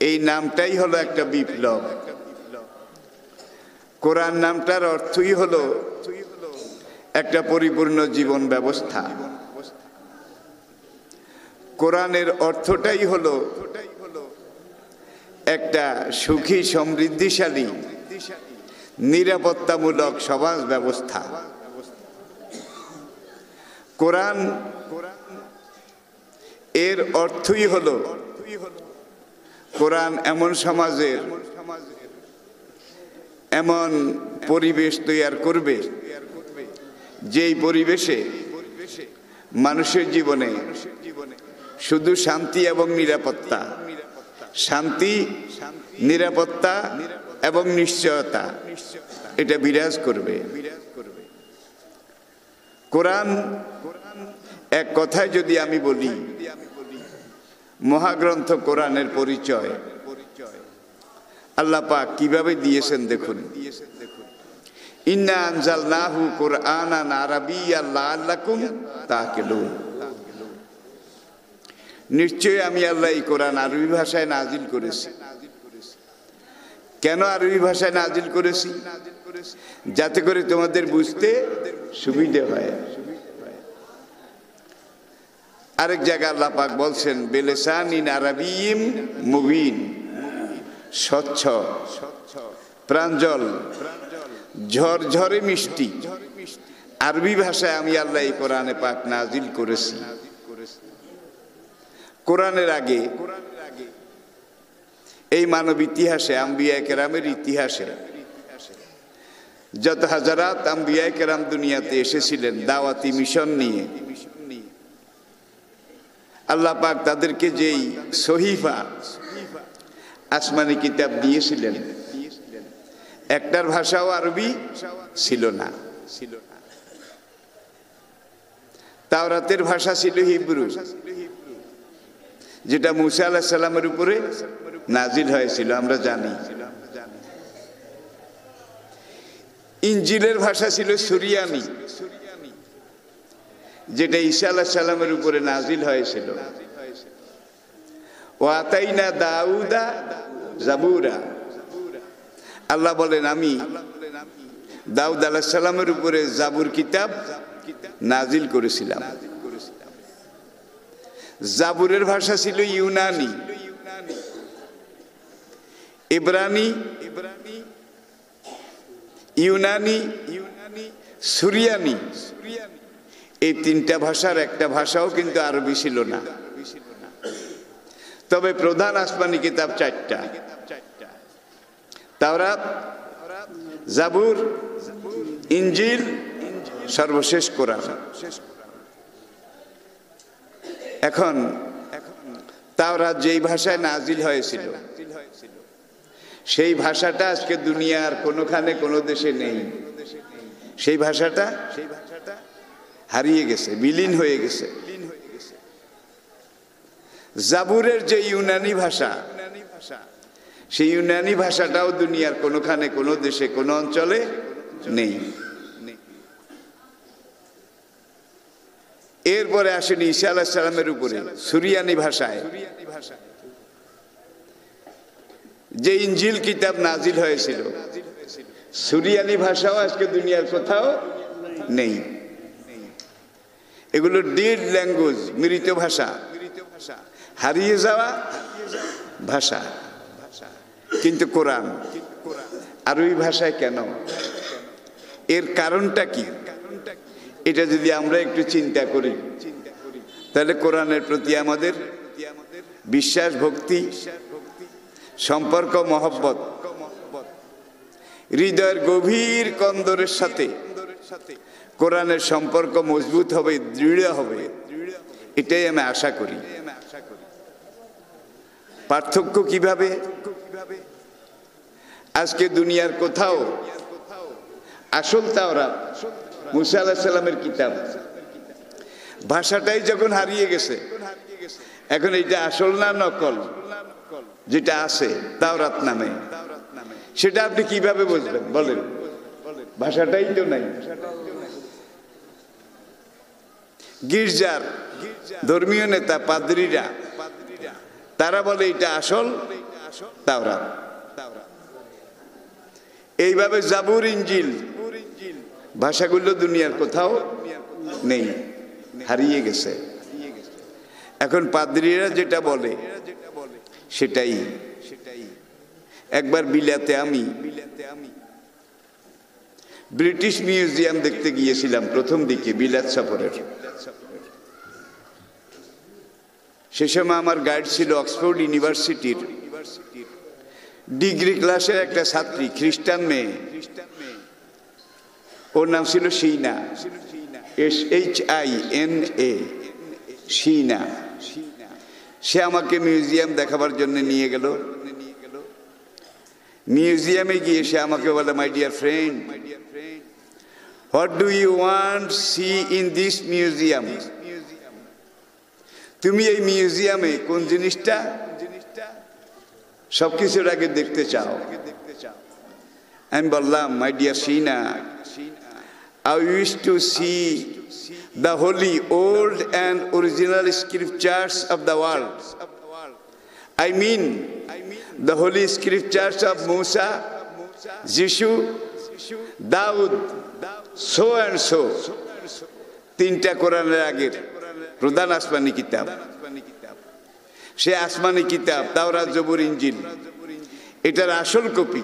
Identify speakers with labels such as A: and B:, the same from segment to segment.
A: এই নামটাই হলো একটা বিপ্লব। কোরআন নামটার অর্থই হলো একটা পরিপূর্ণ জীবন ব্যবস্থা। কোরআনের অর্থটাই হলো একটা সুখী সমৃদ্ধিশালী নিরাপত্তামূলক সমাজ ব্যবস্থা। কোরআন এর অর্থই হলো কোরআন এমন সমাজের এমন পরিবেশ তৈরি করবে যেই পরিবেশে মানুষের জীবনে শুধু শান্তি এবং নিরাপত্তা, শান্তি, নিরাপত্তা এবং নিশ্চয়তা এটা বিরাজ করবে। কোরআন এক কথায় যদি আমি বলি, মহাগ্রন্থ কোরআনের পরিচয় আল্লাহ পাক কিভাবে দিয়েছেন দেখুন। ইন্না আনজালনাহু কুরআনান আরাবিয়্যান লাআল্লাকুম তাকিলুন। নিশ্চয়ই আমি আল্লাহ এই কোরআন আরবি ভাষায় নাজিল করেছি। কেন আরবি ভাষায় নাজিল করেছি? যাতে করে তোমাদের বুঝতে সুবিধা হয়। আরেক জায়গায় আল্লাহ পাক বলছেন বিলিসানিন আরাবিয়্যিন মুবিন, স্বচ্ছ, প্রাঞ্জল, ঝরঝরে মিষ্টি আরবি ভাষায় আমি আল্লাহ এই কোরআনে পাক নাজিল করেছি। কোরআনের আগে এই মানব ইতিহাসে, আম্বিয়া কেরামের ইতিহাসে যত হাজারাত আম্বিয়া কেরাম দুনিয়াতে এসেছিলেন দাওয়াতি মিশন নিয়ে, আল্লাহ পাক তাদেরকে যেই সহিফা আসমানি কিতাব দিয়েছিলেন, একটার ভাষাও আরবি ছিল না। তাওরাতের ভাষা ছিল হিব্রু, যেটা মুসা আলাইহিস সালামের উপরে নাজিল হয়েছিল, আমরা জানি। ইনজিলের ভাষা ছিল সুরিয়ানি, যেটা ঈসা আলাইহিস সালামের উপরে নাজিল হয়েছিল। ওয়া আতাইনা দাউদা জাবুরা, আল্লাহ বলেন আমি দাউদ আলাইহিস সালামের উপরে জাবুর কিতাব নাজিল করেছিলাম। জাবুরের ভাষা ছিল ইউনানি, ইব্রানি, ইউনানি, সুরিয়ানি। এই তিনটা ভাষার একটা ভাষাও কিন্তু আরবি ছিল না। তবে প্রধান আসমানি কিতাব চারটা: তাওরাত, জাবুর, ইনজিল, সর্বশেষ কোরআন। এখন তাওরাত যেই ভাষায় নাজিল হয়েছিল, সেই ভাষাটা আজকে দুনিয়ার কোনোখানে কোনো দেশে নেই। সেই ভাষাটা হারিয়ে গেছে, বিলীন হয়ে গেছে। জাবুরের যে ইউনানি ভাষা, সেই ইউনানি ভাষাটাও দুনিয়ার কোনোখানে কোনো দেশে কোনো অঞ্চলে নেই। এরপরে আসেন ঈসা আলাইহিস সালামের উপরে সুরিয়ানি ভাষায় যে ইনজিল কিতাব নাজিল হয়েছিল, সুরিয়ানি ভাষাও আজকে দুনিয়ার কোথাও নেই। এগুলো ডেড ল্যাঙ্গুয়েজ, মৃত ভাষা, হারিয়ে যাওয়া ভাষা। কিন্তু কোরআন আরবি ভাষায় কেন? এর কারণটা কি? এটা যদি আমরা একটু চিন্তা করি, তাহলে কোরআনের প্রতি আমাদের বিশ্বাস, ভক্তি, সম্পর্ক, মহব্বত, হৃদয়ের গভীর কন্দরের সাথে কোরআনের সম্পর্ক মজবুত হবে, দৃঢ় হবে, এটাই আমি আশা করি। পার্থক্য কিভাবে? আজকে দুনিয়ার কোথাও আসল তাওরাত, মুসা আলাইহিস সালামের কিতাব, ভাষাটাই যখন হারিয়ে গেছে, এখন এটা আসল না নকল যেটা আছে তাওরাত নামে, সেটা আপনি কিভাবে বুঝবেন বলেন? ভাষাটাই তো নাই। গির্জার ধর্মীয় নেতা পাদ্রীরা তারা বলে এটা আসল, তাওরাত। এইভাবে জাবুর, ইনজিল ভাষাগুলো দুনিয়ার কোথাও নেই, হারিয়ে গেছে। এখন পাদ্রীরা যেটা বলে সেটাই। একবার বিলাতে আমি ব্রিটিশ মিউজিয়াম দেখতে গিয়েছিলাম প্রথম দিকে বিলাত সফরের। সে সময় আমার গাইড ছিল অক্সফোর্ড ইউনিভার্সিটির ডিগ্রি ক্লাসের একটা ছাত্রী, খ্রিস্টান মেয়ে। ওর নাম ছিল শিনা, SHINA, শিনা। সে আমাকে মিউজিয়াম দেখাবার জন্য নিয়ে গেল। মিউজিয়ামে গিয়ে সে আমাকে বলে, my dear friend, what do you want see in this museum? তুমি এই মিউজিয়ামে কোন জিনিসটা সবকিছুর আগে দেখতে চাও? আমি বললাম, my dear Sheena, I wish to see the holy old and original scriptures of the world. I mean the holy scriptures of Musa, Jesus, Daud, so and so. তিনটা কোরআনের আগের প্রধান আসমানি কিতাব। সে আসমানি কিতাব তাওরাত, জবুর, ইনজিল, এটার আসল কপি,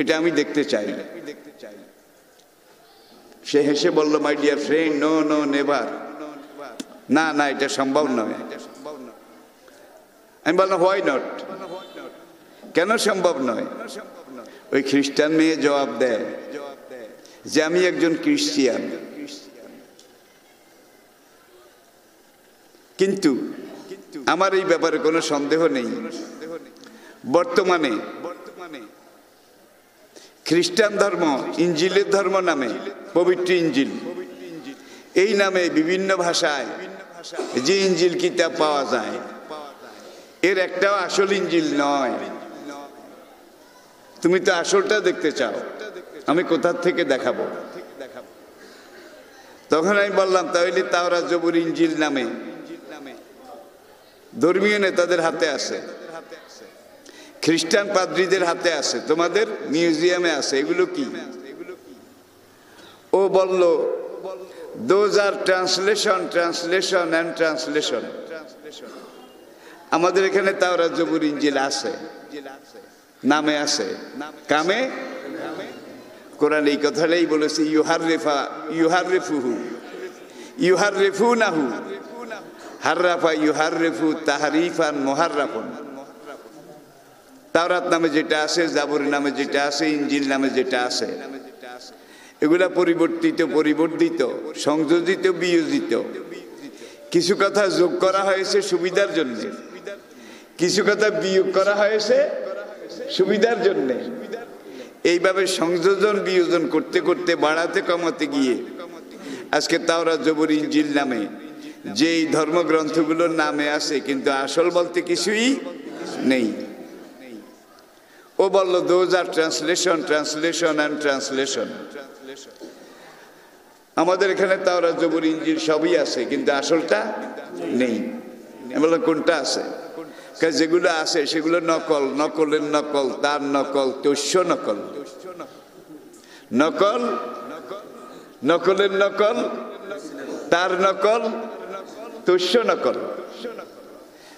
A: এটা আমি দেখতে চাই। সে হেসে বলল, my dear friend, no no never, না না, এটা সম্ভব নয়। আমি বললাম, হোয়াই নট? কেন সম্ভব নয়? ওই খ্রিস্টান মেয়ে জবাব দেয় যে আমি একজন খ্রিস্টিয়ান, কিন্তু আমার এই ব্যাপারে কোনো সন্দেহ নেই। বর্তমানে খ্রিস্টান ধর্ম ইনজিলের ধর্ম নামে, পবিত্র ইনজিল, এই নামে বিভিন্ন ভাষায় যে ইনজিল কিতাব পাওয়া যায়, এর একটাও আসল ইনজিল নয়। তুমি তো আসলটা দেখতে চাও, আমি কোথা থেকে দেখাবো? তখন আমি বললাম, তাহলে তাওরাত, জবুর, ইনজিল নামে ধর্মীয় নেতাদের হাতে আছে, খ্রিস্টান পাদ্রীদের হাতে আছে, তোমাদের মিউজিয়ামে আছে, এগুলো কি? ও বলল, those are translation, translation and translation. আমাদের এখানে তাওরাত, জবুর, ইনজিল আছে, নামে আছে, কামে কোরআন এই কথাটাই বলেছে, ইউহাররিফুনাহু, হাররাফা ইউহাররিফু তাহরিফান মুহাররাফুন। তাওরাত নামে যেটা আছে, জাবুর নামে যেটা আছে, ইনজিল নামে যেটা আছে, এগুলা পরিবর্তিত, সংযোজিত, বিয়োজিত। কিছু কথা যোগ করা হয়েছে সুবিধার জন্য, কিছু কথা বিয়োগ করা হয়েছে সুবিধার জন্য। এইভাবে সংযোজন বিয়োজন করতে করতে, বাড়াতে কমাতে গিয়ে আজকে তাওরাত, জবুর, ইনজিল নামে যেই ধর্মগ্রন্থগুলোর নামে আছে, কিন্তু আসল বলতে কিছুই নেই। ও বলল, those are translation, translation and translation. আমাদের এখানে তাওরাত, জবুর, ইনজিল সবই আছে, কিন্তু আসলটা নেই। আমি বললাম, কোনটা আছে? যেগুলো আছে সেগুলো নকল, নকলের নকল, তার নকল, তস্য নকল, নকল, নকলের নকল, তার নকল, তস্য নকল।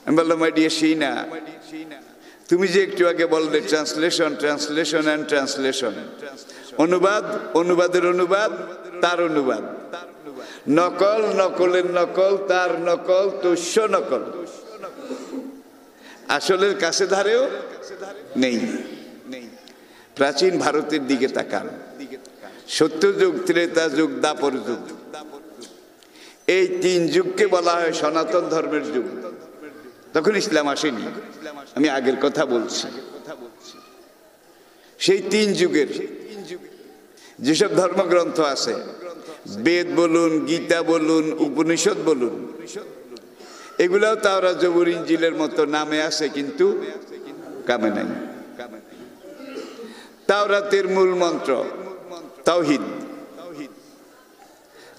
A: আমি বললাম, মাই ডিয়ার শিনা, তুমি যে একটু আগে বললে ট্রান্সলেশন, ট্রান্সলেশন অ্যান্ড ট্রান্সলেশন, অনুবাদ, অনুবাদের অনুবাদ, তার অনুবাদ, নকল, নকলের নকল, তার নকল, তস্য নকল, আসলের কাছে ধারেও নেই। প্রাচীন ভারতের দিকে তাকান, সত্যযুগ, ত্রেতা যুগ, দাপর যুগ, এই তিন যুগকে বলা হয় সনাতন ধর্মের যুগ। তখন ইসলাম আসেনি, আমি আগের কথা বলছি। সেই তিন যুগের যেসব ধর্মগ্রন্থ আছে, বেদ বলুন, গীতা বলুন, উপনিষদ বলুন, এগুলাও তাওরাত, জবুর, ইনজিলের মতো নামে আছে, কিন্তু কামে নাই। তাওরাতের মূল মন্ত্র তাওহীদ,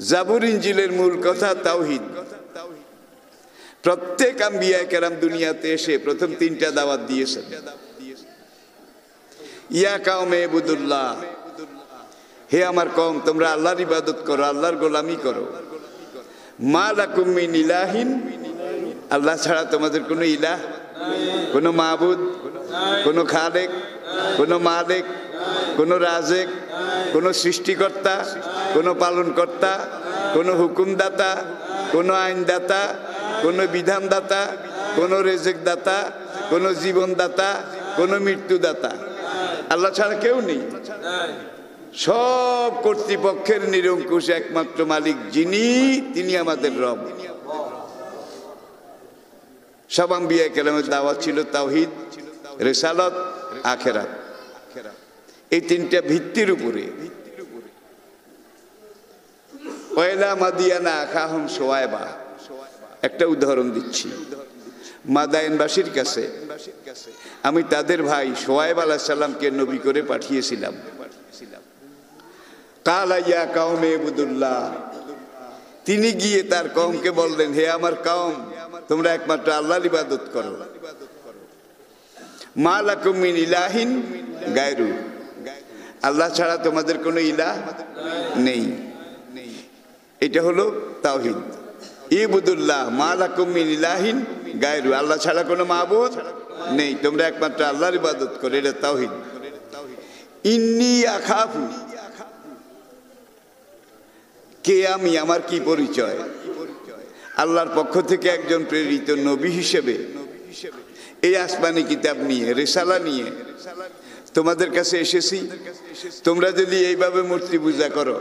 A: জাবুর, ইনজিলের মূল কথা তাওহীদ। প্রত্যেক আম্বিয়া কেরাম দুনিয়াতে এসে প্রথম তিনটা দাওয়াত দিয়েছেন। ইয়া কাওমে ইবুদুল্লাহ, হে আমার কওম তোমরা আল্লাহর ইবাদত করো, আল্লাহর গোলামি করো। মা লাকুম মিন ইলাহিন, আল্লাহ ছাড়া তোমাদের কোনো ইলাহ, কোনো মাবুদ, কোনো খালেক, কোনো মালিক, কোনো রাজেক, কোনো সৃষ্টিকর্তা, কোনো পালনকর্তা, কোনো হুকুমদাতা, কোনো আইনদাতা, কোনো বিধানদাতা, কোনো রেজেকদাতা, কোনো জীবনদাতা, কোনো মৃত্যুদাতা আল্লাহ ছাড়া কেউ নেই। সব কর্তৃপক্ষের নিরঙ্কুশ একমাত্র মালিক যিনি, তিনি আমাদের রব। সব আম্বিয়া কেরামের দাওয়াত ছিল তাওহীদ, রিসালাত, আখিরাত, এই তিনটা ভিত্তির উপরে। পয়লা মাদিয়ানা আখাহুম শুআয়বা, একটা উদাহরণ দিচ্ছি। মাদায়েনবাসীর কাছে আমি তাদের ভাই শুআয়ব আলাইহিস সালামকে নবী করে পাঠিয়েছিলাম। কালা ইয়া কাওমে ইবুদুল্লাহ, তিনি গিয়ে তার কওমকে বললেন, হে আমার কওম তোমরা একমাত্র আল্লাহর ইবাদত করো। মা লাকুম মিন ইলাহিন গায়রু, আল্লাহ ছাড়া তোমাদের কোনো ইলাহ নেই। এটা হলো তাওহীদ। ইবুদুল্লাহ মা লাকুম মিন ইলাহিন গায়রু, আল্লাহ ছাড়া কোনো মাবুদ নেই, তোমরা একমাত্র আল্লাহর ইবাদত করো, এটা তাওহীদ। ইন্নী আখাফু, কে আমি, আমার কি পরিচয়? আল্লাহর পক্ষ থেকে একজন প্রেরিত নবী হিসেবে এই আসমানি কিতাব নিয়ে, রিসালা নিয়ে তোমাদের কাছে এসেছি। তোমরা যদি এইভাবে মূর্তি পূজা করো,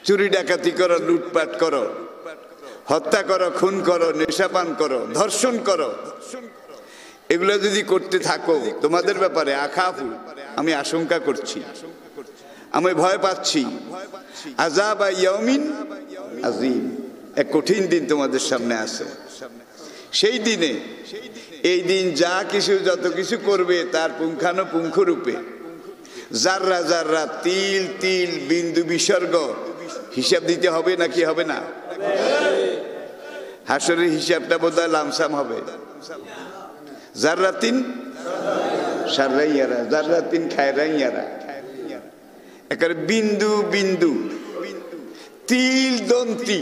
A: চুরি ডাকাতি করো, লুটপাট করো, হত্যা করো, খুন করো, নেশাপান করো, ধর্ষণ করো, এগুলো যদি করতে থাকো, তোমাদের ব্যাপারে আখাফু, আমি আশঙ্কা করছি, আমি ভয় পাচ্ছি। আযাব ইয়াউমিন আযীম, এক কঠিন দিন তোমাদের সামনে আছে। সেই দিনে, এই দিন যা কিছু যত কিছু করবে তার পুঙ্খানুপুঙ্খ রূপে জাররা জাররা, তিল তিল, বিন্দু বিসর্গ হিসাব দিতে হবে নাকি হবে না? হাসরের হিসাবটা বোধহয় লামসাম হবে। জাররাতিন সাররাইয়ারা, জাররাতিন খায়রাইয়ারা, একেবারে বিন্দু বিন্দু, তিল দন্তি,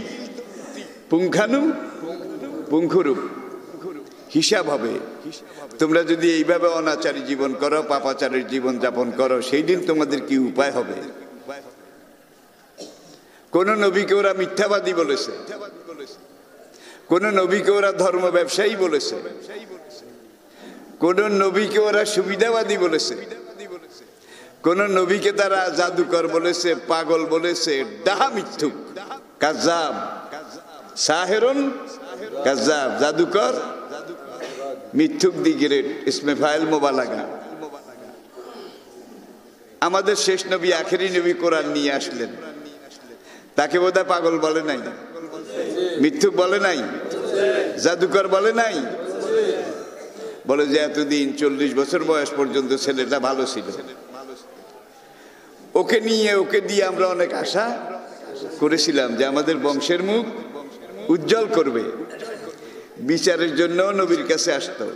A: পুঙ্খানু পুঙ্খরূপ হিসাব হবে। তোমরা যদি এইভাবে অনাচারী জীবন করো, পাপাচারের জীবন যাপন করো, সেই দিন তোমাদের কি উপায় হবে? কোন নবীকে ওরা মিথ্যাবাদী বলেছে, কোন নবীকে ওরা ধর্ম ব্যবসায়ী বলেছে, কোন নবীকে ওরা সুবিধাবাদী বলেছে, কোন নবীকে তারা জাদুকর বলেছে, পাগল বলেছে, ডাহা মিথ্যুক, কাজ্জাব, সাহেরুন কাজ্জাব, জাদুকর, মিথ্যুক দি গ্রেট, ইসমে ফাইল মোবালাগা। আমাদের শেষ নবী, আখেরি নবী কোরআন নিয়ে আসলেন, তাকে বোধহয় পাগল বলে নাই, মিথ্যুক বলে নাই, জাদুকর বলে নাই, বলে যে এতদিন 40 বছর বয়স পর্যন্ত ছেলেটা ভালো ছিল, ওকে নিয়ে, ওকে দিয়ে আমরা অনেক আশা করেছিলাম যে আমাদের বংশের মুখ উজ্জ্বল করবে। বিচারের জন্য নবীর কাছে আসতো,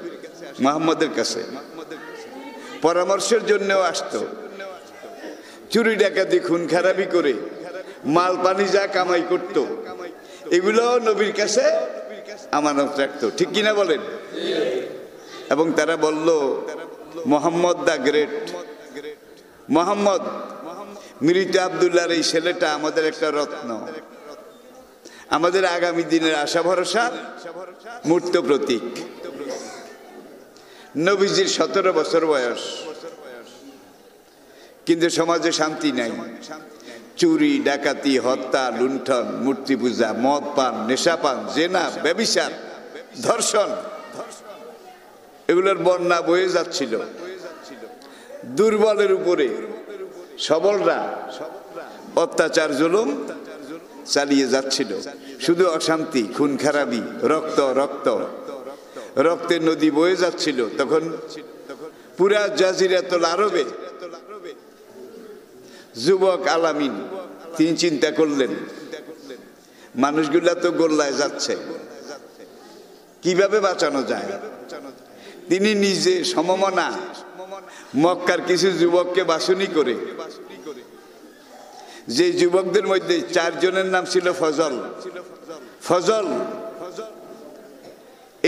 A: মুহাম্মদের কাছে পরামর্শের জন্যও আসতো, চুরি ডাকাতি খুন খারাপি করে মাল পানি যা কামাই করত, এগুলো নবীর কাছে আমানত রাখতো, ঠিক কিনা বলেন? এবং তারা বলল, মুহাম্মদ দা গ্রেট, মুহাম্মদ মৃত আব্দুল্লাহর এই ছেলেটা আমাদের একটা রত্ন, আমাদের আগামী দিনের আশা ভরসা, মূর্ত প্রতীক। নবীজির 17 বছর বয়স, কিন্তু সমাজে শান্তি নাই। চুরি ডাকাতি, হত্যা, লুণ্ঠন, মূর্তি পূজা, মদ পান, নেশাপান, জেনা, ব্যভিচার, ধর্ষণ, এগুলোর বন্যা বয়ে যাচ্ছিল। দুর্বলের উপরে সবলরা অত্যাচার জুলুম চালিয়ে যাচ্ছিল, শুধু অশান্তি, খুন খারাপি, রক্ত রক্ত, রক্তের নদী বয়ে যাচ্ছিল। তখন পুরা জাজিরাতুল আরবে যুবক আলামিন তিনি চিন্তা করলেন, মানুষগুলা তো গোল্লায় যাচ্ছে, কিভাবে বাঁচানো যায়। তিনি নিজে সমমনা মক্কার কিছু যুবককে বাছনি করে, যে যুবকদের মধ্যে 4 জনের নাম ছিল ফজল। ফজল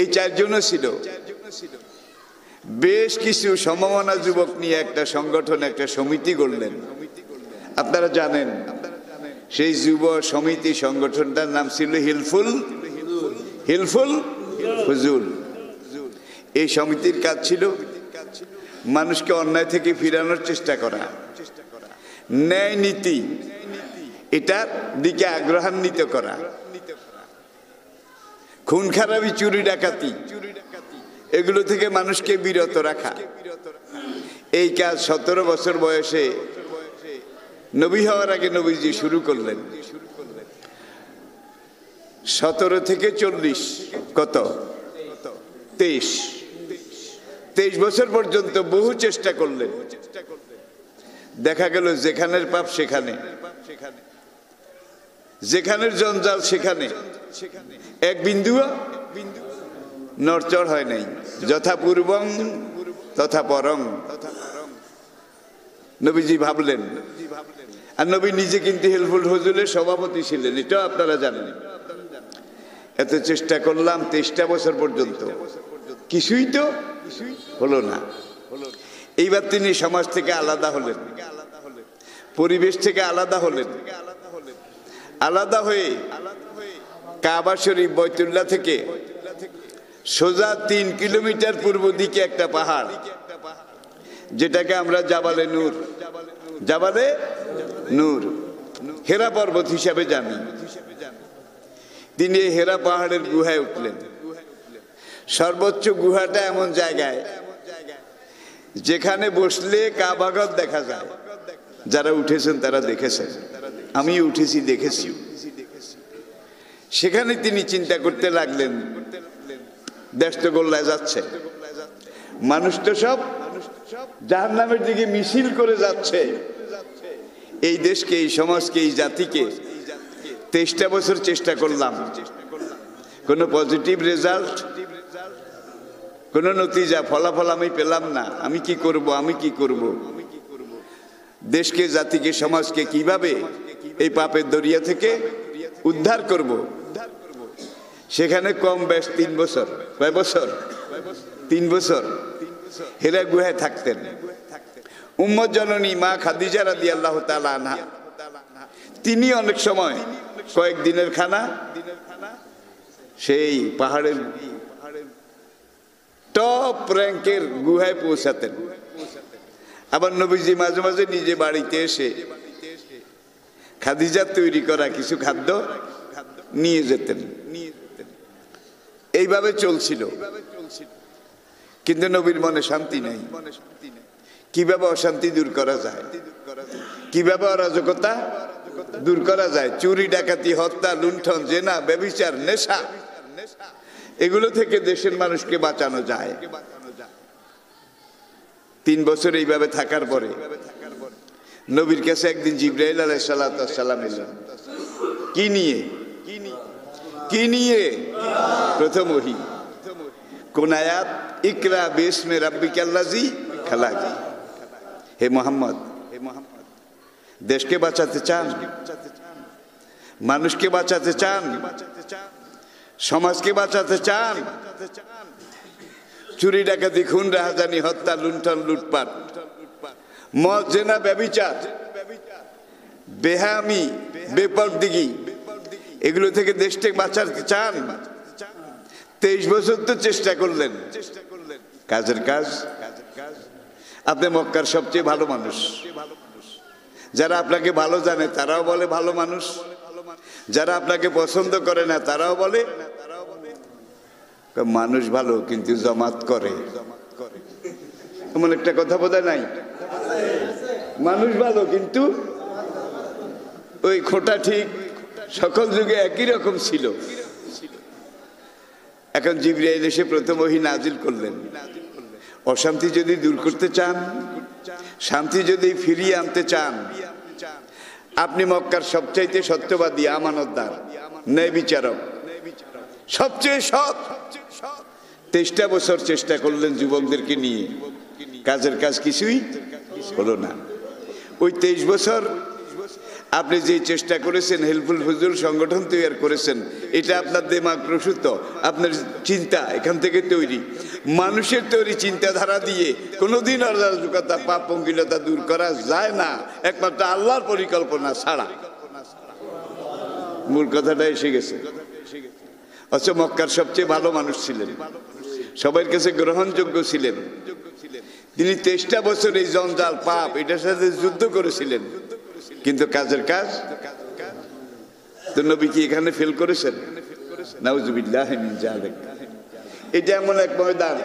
A: এই 4 জনও ছিল। বেশ কিছু সমমনা যুবক নিয়ে একটা সংগঠন, একটা সমিতি গড়লেন। আপনারা জানেন সেই যুব সমিতি সংগঠনটার নাম ছিল হিলফুল ফুজুল। এই সমিতির কাজ ছিল মানুষকে অন্যায় থেকে ফিরানোর চেষ্টা করা, ন্যায় নীতি এটার দিকে আগ্রহান্বিত করা, খুন খারাপি, চুরি ডাকাতি এগুলো থেকে মানুষকে বিরত রাখা। এই কাজ 17 বছর বয়সে নবী হওয়ার আগে নবীজি শুরু করলেন। 17 থেকে 40 কত 23 বছর পর্যন্ত বহু চেষ্টা করলেন। দেখা গেল যেখানের পাপ সেখানে, যেখানের জঞ্জাল সেখানে এক বিন্দুও নড়চড় হয় নাই। যথা পূর্বং তথা পরং নবীজি ভাবলেন। আর নবী নিজে কিন্তু হিলফুল ফুজুলের সভাপতি ছিলেন, এটাও আপনারা জানেন। এত চেষ্টা করলাম 23টা বছর পর্যন্ত, কিছুই তো হলো না। এইবার তিনি সমাজ থেকে আলাদা হলেন, পরিবেশ থেকে আলাদা হলেন। আলাদা হয়ে কাবা শরীফ বাইতুল্লাহ থেকে সোজা 3 কিলোমিটার পূর্ব দিকে একটা পাহাড়, যেটাকে আমরা জাবালে নূর হেরা পর্বত হিসাবে জানি। তিনি এই হেরা পাহাড়ের গুহায় উঠলেন। সর্বোচ্চ গুহাটা এমন জায়গায় যেখানে বসলে কাবাঘর দেখা যায়। যারা উঠেছেন তারা দেখেছেন, আমি উঠেছি, দেখেছি। সেখানে তিনি চিন্তা করতে লাগলেন, দেশ তো গোল্লায় যাচ্ছে, মানুষ তো সব জাহান্নামের দিকে মিছিল করে যাচ্ছে। এই দেশকে, এই সমাজকে, এই জাতিকে 23টা বছর চেষ্টা করলাম, কোনো পজিটিভ রেজাল্ট, কোনো নতিজা, ফলাফল আমি পেলাম না। আমি কি করব? দেশকে, জাতিকে, সমাজকে কিভাবে এই পাপের দরিয়া থেকে উদ্ধার করব? সেখানে কম বেশ 3 বছর, কয় বছর? 3 বছর হেরা গুহায় থাকতেন। উম্মত জননী মা খাদিজা রাদিয়াল্লাহু তাআলা আনহা, তিনি অনেক সময় কয়েকদিনের খানা সেই পাহাড়ের টপ র্যাঙ্কের গুহায় পৌঁছাতেন। আবার নবীজি মাঝে মাঝে নিজে বাড়িতে এসে খাদিজার তৈরি করা কিছু খাদ্য নিয়ে যেতেন। এইভাবে চলছিল, কিন্তু নবীর মনে শান্তি নেই। কিভাবে অশান্তি দূর করা যায়, কিভাবে অরাজকতা দূর করা যায়, চুরি ডাকাতি, হত্যা, লুণ্ঠন, জেনা, ব্যভিচার, নেশা, এগুলো থেকে দেশের মানুষকে বাঁচানো যায়। 3 বছর এইভাবে থাকার পরে নবীর কাছে একদিন জিবরাইল আলাইহিস সালাম এলেন। কি নিয়ে? প্রথম ওহী, কোন আয়াত? ইকরা বিসমি রাব্বিকাল্লাযী খালাক। হে মুহাম্মদ, দেশকে বাঁচাতে চান, মানুষকে বাঁচাতে চান, সমাজকে বাঁচাতে চান? চুরি ডাকাতি, খুন রাহাজানি, হত্যা, লুণ্ঠন, লুটপাট, মদ, জেনা, ব্যভিচার, বেহামি, বেপরদিগি, এগুলো থেকে দেশটাকে বাঁচাতে চান? 23 বছর তো চেষ্টা করলেন, কাজের কাজ। আপনি মক্কার সবচেয়ে ভালো মানুষ, যারা আপনাকে ভালো জানে তারাও বলে ভালো মানুষ, যারা আপনাকে পছন্দ করে না তারাও বলে মানুষ ভালো কিন্তু জমাত করে। এমন একটা কথা বোধহয় নাই? মানুষ ভালো কিন্তু ওই খোঁটা ঠিক সকল যুগে একই রকম ছিল। এখন জিবরাইল এসে প্রথম ওহী নাজিল করলেন। অশান্তি যদি দূর করতে চান, শান্তি যদি ফিরিয়ে আনতে চান, আপনি মক্কার সবচাইতে সত্যবাদী, আমানতদার, ন্যায় বিচারক, সবচেয়ে সৎ 23টা বছর চেষ্টা করলেন যুবকদেরকে নিয়ে, কাজের কাজ কিছুই হলো না। ওই 23 বছর আপনি যে চেষ্টা করেছেন, হেল্পফুল ফজল সংগঠন তৈরি করেছেন, এটা আপনার দেমাগ প্রসূত, আপনার চিন্তা এখান থেকে তৈরি। মানুষের তৈরি চিন্তাধারা দিয়ে কোনোদিন অরাজকতা, পাপ পঙ্কিলতা দূর করা যায় না, একমাত্র আল্লাহর পরিকল্পনা ছাড়া। মূল কথাটা এসে গেছে। অথচ মক্কার সবচেয়ে ভালো মানুষ ছিলেন, সবার কাছে গ্রহণযোগ্য ছিলেন। তিনি 23টা বছর এই জঞ্জাল, পাপ, এটার সাথে যুদ্ধ করেছিলেন, কিন্তু কাজের কাজ। তো নবী কি এখানে ফেল করেছেন? নাউজুবিল্লাহ মিন যালিক। এটা এমন এক ময়দান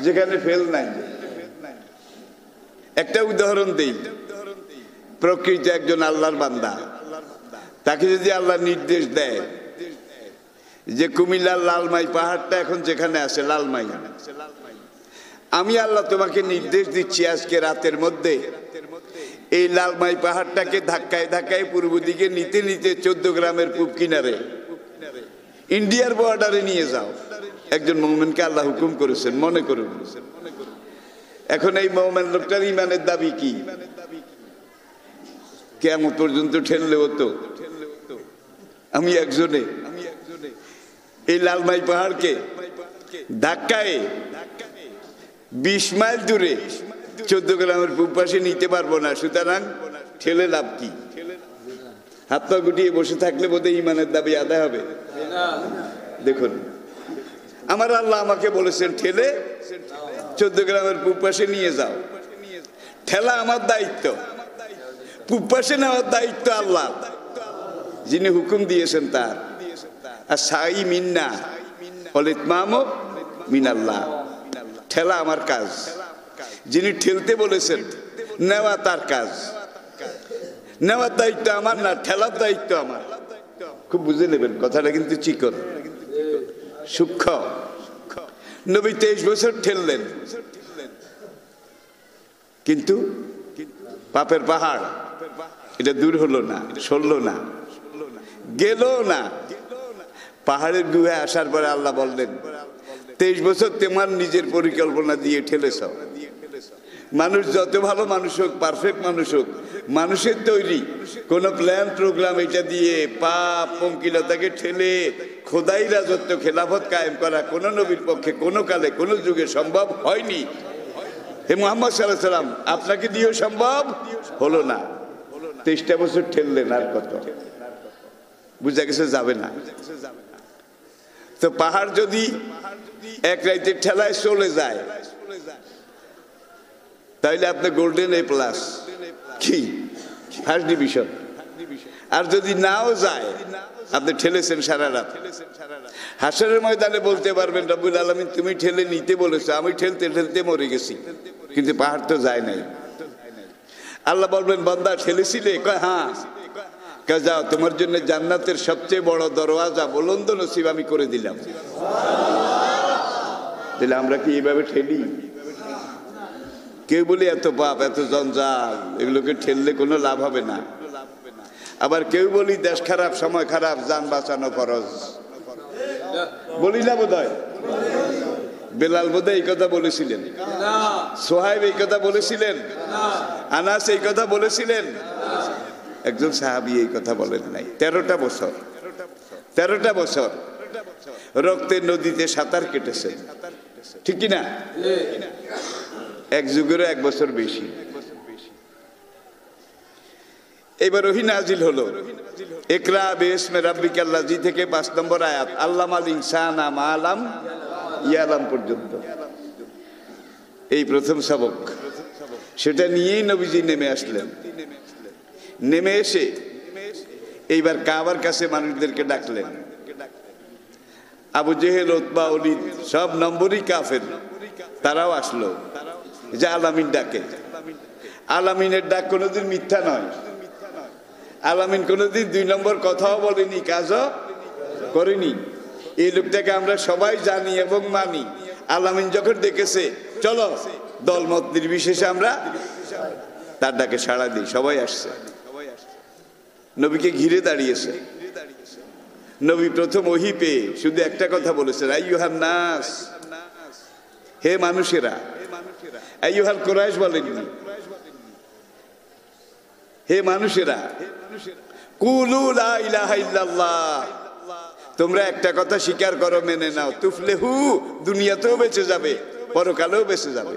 A: যেখানে ফেল নাই। একটা উদাহরণ দেই। প্রকৃতি একজন আল্লাহর বান্দা, তাকে যদি আল্লাহ নির্দেশ দেয় যে কুমিল্লার লালমাই পাহাড়টা এখন যেখানে আছে লালমাই, আমি আল্লাহ তোমাকে নির্দেশ দিচ্ছি আজকে রাতের মধ্যে এই লালমাই পাহাড়টাকে ধাক্কায় ধাক্কায় পূর্ব দিকে নিতে নিতে 14 গ্রামের পূব কিনারে ইন্ডিয়ার বর্ডারে নিয়ে যাও। একজন মুমিনকে আল্লাহ হুকুম করেছেন, মনে করুন। এখন এই মুমিন লোকটার ইমানের দাবি কি? কিয়ামত পর্যন্ত ঠেললে হতো আমি একজনে এই লালমাই পাহাড়কে ধাক্কায় 20 মাইল দূরে 14 গ্রামের পূব পাশে নিতে পারবো না, সুতরাং ঠেলে লাভ কি? হাত পা গুটিয়ে বসে থাকলে বোধহয় ইমানের দাবি আদায় হবে? দেখুন, আমার আল্লাহ আমাকে বলেছেন ঠেলে 14 গ্রামের পূব পাশে নিয়ে যাও। ঠেলা আমার দায়িত্ব, পূব পাশে নেওয়ার দায়িত্ব আল্লাহ, যিনি হুকুম দিয়েছেন তার। আর সাই মিন্না ইতমামু মিনাল্লাহ, ঠেলা আমার কাজ। যিনি ঠেলতে বলেছেন নেওয়া তার কাজ। নেওয়ার দায়িত্ব আমার না, ঠেলার দায়িত্ব আমার। খুব বুঝে নেবেন কথাটা, কিন্তু চিকন সূক্ষ্ম। নবী 23 বছর ঠেললেন, কিন্তু পাপের পাহাড় এটা দূর হলো না, সরল না, গেল না। পাহাড়ের গুহায় আসার পরে আল্লাহ বললেন 23 বছর তোমার নিজের পরিকল্পনা দিয়ে ঠেলেছ। মানুষ যত ভালো মানুষ হোক, পারফেক্ট মানুষ হোক, মানুষের তৈরি কোন প্ল্যান প্রোগ্রাম এটা দিয়ে পাপ পঙ্কিলতাকে ঠেলে খোদাই রাজত্ব, খেলাফত কায়েম করা কোন নবীর পক্ষে কোন কালে কোন যুগে সম্ভব হয়নি। হে মুহাম্মদ সাল্লাল্লাহু আলাইহি সাল্লাম, আপনাকে দিয়েও সম্ভব হলো না। 23টা বছর ঠেললেন, আর কত? বুঝা গেছে যাবে না। তো পাহাড় যদি এক রাইতের ঠেলায় চলে যায় তাহলে আপনি গোল্ডেন A+ কি ফার্স্ট ডিভিশন। আর যদি নাও যায়, আপনি ঠেলেছেন সারা রাত। হাসরের ময়দানে বলতে পারবেন রব্বুল আলামিন তুমি ঠেলে নিতে বলেছো, আমি ঠেলতে ঠেলতে মরে গেছি, কিন্তু পাহাড় তো যায় নাই। আল্লাহ বলবেন বান্দা ঠেলেছিলে? কয় হ্যাঁ। যাও, তোমার জন্য জান্নাতের সবচেয়ে বড় দরওয়াজা বুলন্দ নসিব আমি করে দিলাম। তাহলে আমরা কি এইভাবে ঠেলি? কেউ বলি এত পাপ, এত জঞ্জাল, এগুলোকে ঠেললে কোনো লাভ হবে না। আবার কেউ বলি দেশ খারাপ, সময় খারাপ, জান বাঁচানো ফরজ। বলি না বোধহয়? বেলাল বোধহয় এই কথা বলেছিলেন, সোহাইব এই কথা বলেছিলেন, আনাস এই কথা বলেছিলেন, একজন সাহাবী এই কথা বলেন নাই। 13টা বছর রক্তের নদীতে সাঁতার কেটেছে, ঠিক কিনা? এক যুগেরও 1 বছর বেশি। এবার ওহী নাজিল হলো, ইকরা বিসমি রাব্বিকাল্লাযী থেকে 5 নম্বর আয়াত, আল্লামাল ইনসানা মা লাম ইয়ালাম পর্যন্ত। এই প্রথম সবক, সেটা নিয়েই নবীজি নেমে আসলেন। নেমে এসে এইবার কাবার কাছে মানুষদেরকে ডাকলেন। আবু জেহেল, উতবা, ওলীদ সব নম্বরই কাফের, তারাও আসলো যে আলামিন ডাকে। আলামিনের ডাক কোনোদিন মিথ্যা নয়। আলামিন কোনোদিন 2 নম্বর কথাও বলেনি, কাজও করেনি। এই লোকটাকে আমরা সবাই জানি এবং মানি। আলামিন যখন ডেকেছে চলো, দলমত নির্বিশেষে আমরা তার ডাকে সাড়া দিই, সবাই আসছে, নবীকে ঘিরে দাঁড়িয়েছে। নবী প্রথম ওহী পেয়ে শুধু একটা কথা বলেছেন, আইয়ুহান নাস, হে মানুষেরা, আইয়ুহাল কুরাইশ বলেননি, হে মানুষেরা, কুলু লা ইলাহা ইল্লাল্লাহ, তোমরা একটা কথা স্বীকার করো, মেনে নাও, তুফলিহু, দুনিয়াতেও বেঁচে যাবে, পরকালেও বেঁচে যাবে।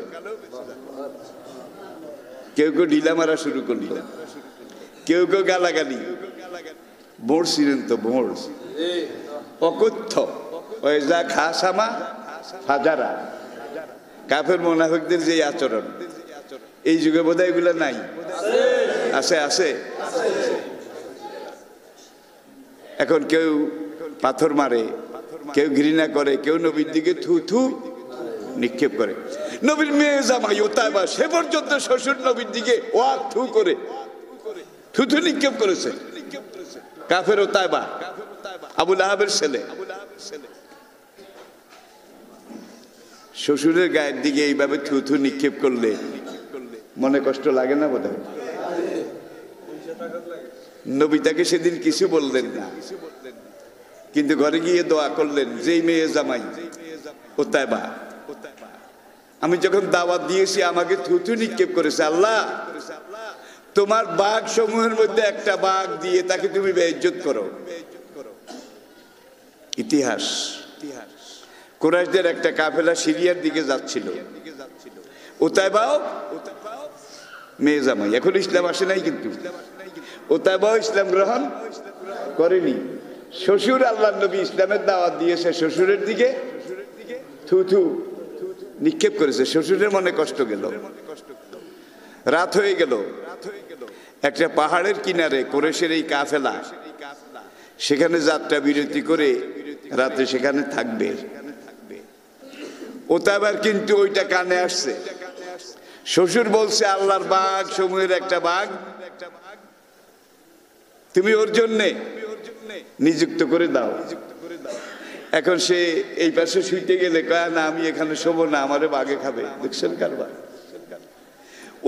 A: কেউ কেউ ঢিলা মারা শুরু করল, কেউ কেউ গালাগালি, বোর্ড ছিলেন তো বোর্ড, অকথ্য, ওই যা খাসামা ফাজারা, কাফের মুনাফিকদের যে আচরণ, এই যুগে বোধহয় এগুলো নাই, আছে আছে। এখন কেউ পাথর মারে, কেউ ঘৃণা করে, কেউ নবীর দিকে থু থু নিক্ষেপ করে। নবীর মেয়ে জামাই ওতাইবা সে পর্যন্ত শ্বশুর নবীর দিকে ওয়াক থু করে থু থু নিক্ষেপ করেছে। কাফের ওতাইবা, আবু লাহাবের ছেলে, শ্বশুরের গায়ের দিকে এইভাবে থু থু নিক্ষেপ করলে মনে কষ্ট লাগে না বোধহয়? নবী তাকে সেদিন কিছু বললেন না, কিন্তু ঘরে গিয়ে দোয়া করলেন, যেই মেয়ে জামাই ওতাইবা, আমি যখন দাওয়াত দিয়েছি আমাকে থুথু নিক্ষেপ করেছে, আল্লাহ তোমার বাঘ সমূহের মধ্যে একটা বাঘ দিয়ে তাকে তুমি বেইজ্জত করো। ইতিহাস, কুরাইশদের একটা কাফেলা সিরিয়ার দিকে যাচ্ছিল, ওতাইবাও মেয়ে জামাই, এখন ইসলাম আসে নাই, কিন্তু ওতাইবাও ইসলাম গ্রহণ করেনি। শ্বশুর আল্লাহর নবী ইসলামের দাওয়াত দিয়েছে, শ্বশুরের দিকে থু থু নিক্ষেপ করেছে, শ্বশুরের মনে কষ্ট গেল। রাত হয়ে গেল, একটা পাহাড়ের কিনারে কুরাইশের এই কাফেলা সেখানে যাত্রা বিরতি করে রাতে সেখানে থাকবে। ওতাইবার কিন্তু ওইটা কানে আসছে, শ্বশুর বলছে, আল্লাহর বাঘ সমূহের একটা বাঘ তুমি ওর জন্যে নিযুক্ত করে দাও। এখন সে এই পাশে শুইতে গেলে কয়, না আমি এখানে শোবো না, আমারে বাঘে খাবে। দেখছেন কারবার?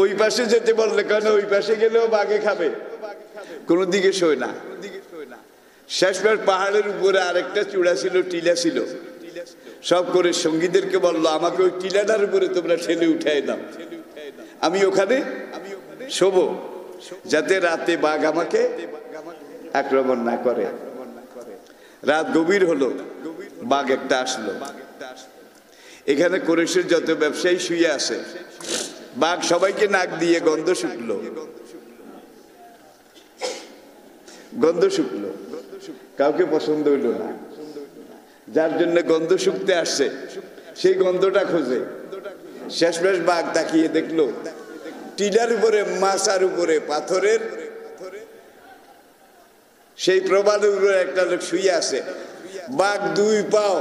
A: ওই পাশে যেতে বললে কেন, ওই পাশে গেলেও বাঘে খাবে, কোনো দিকে শোয় না। শেষবার পাহাড়ের উপরে আরেকটা চূড়া ছিল, টিলা ছিল, সব করে সঙ্গীদেরকে বললো, আমাকে ওই টিলাটার উপরে তোমরা ঠেলে উঠাই দাও, আমি ওখানে শোবো, যাতে রাতে বাঘ আমাকে আক্রমণ না করে। রাত গভীর হলো, বাঘ একটা আসলো। এখানে কুরাইশের যত ব্যবসায়ী শুয়ে আছে, বাঘ সবাইকে নাক দিয়ে গন্ধ শুকলো, গন্ধ শুকলো, কাউকে পছন্দ হইল না। যার জন্য গন্ধ শুকতে আসছে সেই গন্ধটা খোঁজে। শেষমেশ বাঘ তাকিয়ে দেখলো টিলার উপরে, মাছার উপরে, পাথরের সেই প্রবালের উপরে একটা লোক শুয়ে আছে। বাঘ দুই পাও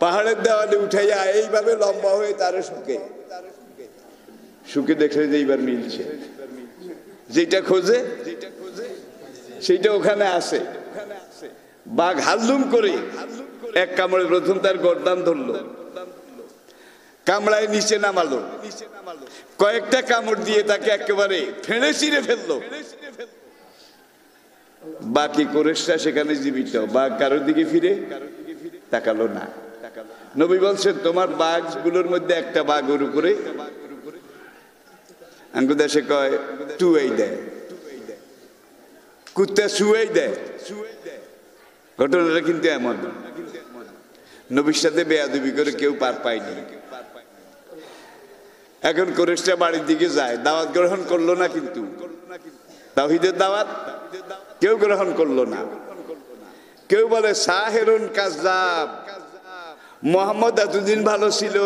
A: পাহাড়ের দেওয়ালে উঠাইয়া এইভাবে লম্বা হয়ে তারে শুকে শুকে দেখলে যে এইবার মিলছে, যেটা খোঁজে সেইটা ওখানে আছে। বাঘ হালুম করে এক কামড়ে প্রথম তার গর্দান ধরলো, কামড়ায় নিচে নামালো, কয়েকটা কামড় দিয়ে তাকে একেবারে ফেড়ে ছিঁড়ে ফেললো। বাকি কুরাইশরা সেখানে জীবিত, বাঘ কারোর দিকে ফিরে তাকালো না। নবী বলছেন, তোমার বাঘ গুলোর মধ্যে একটা বাঘ ওর উপরে আঙ্গু দেশে কয় টুয়াই দেয়, কুত্তা শুয়াই দেয়। ঘটনাটা কিন্তু এমন, নবীর সাথে বেয়াদবি করে কেউ পার পায়নি। এখন কুরাইশরা বাড়ির দিকে যায়, দাওয়াত গ্রহণ করলো না, কিন্তু তাওহীদের দাওয়াত কেউ গ্রহণ করলো না। কেউ বলে সাহেরুন কাযযাব, মুহাম্মদ এতদিন ভালো ছিল,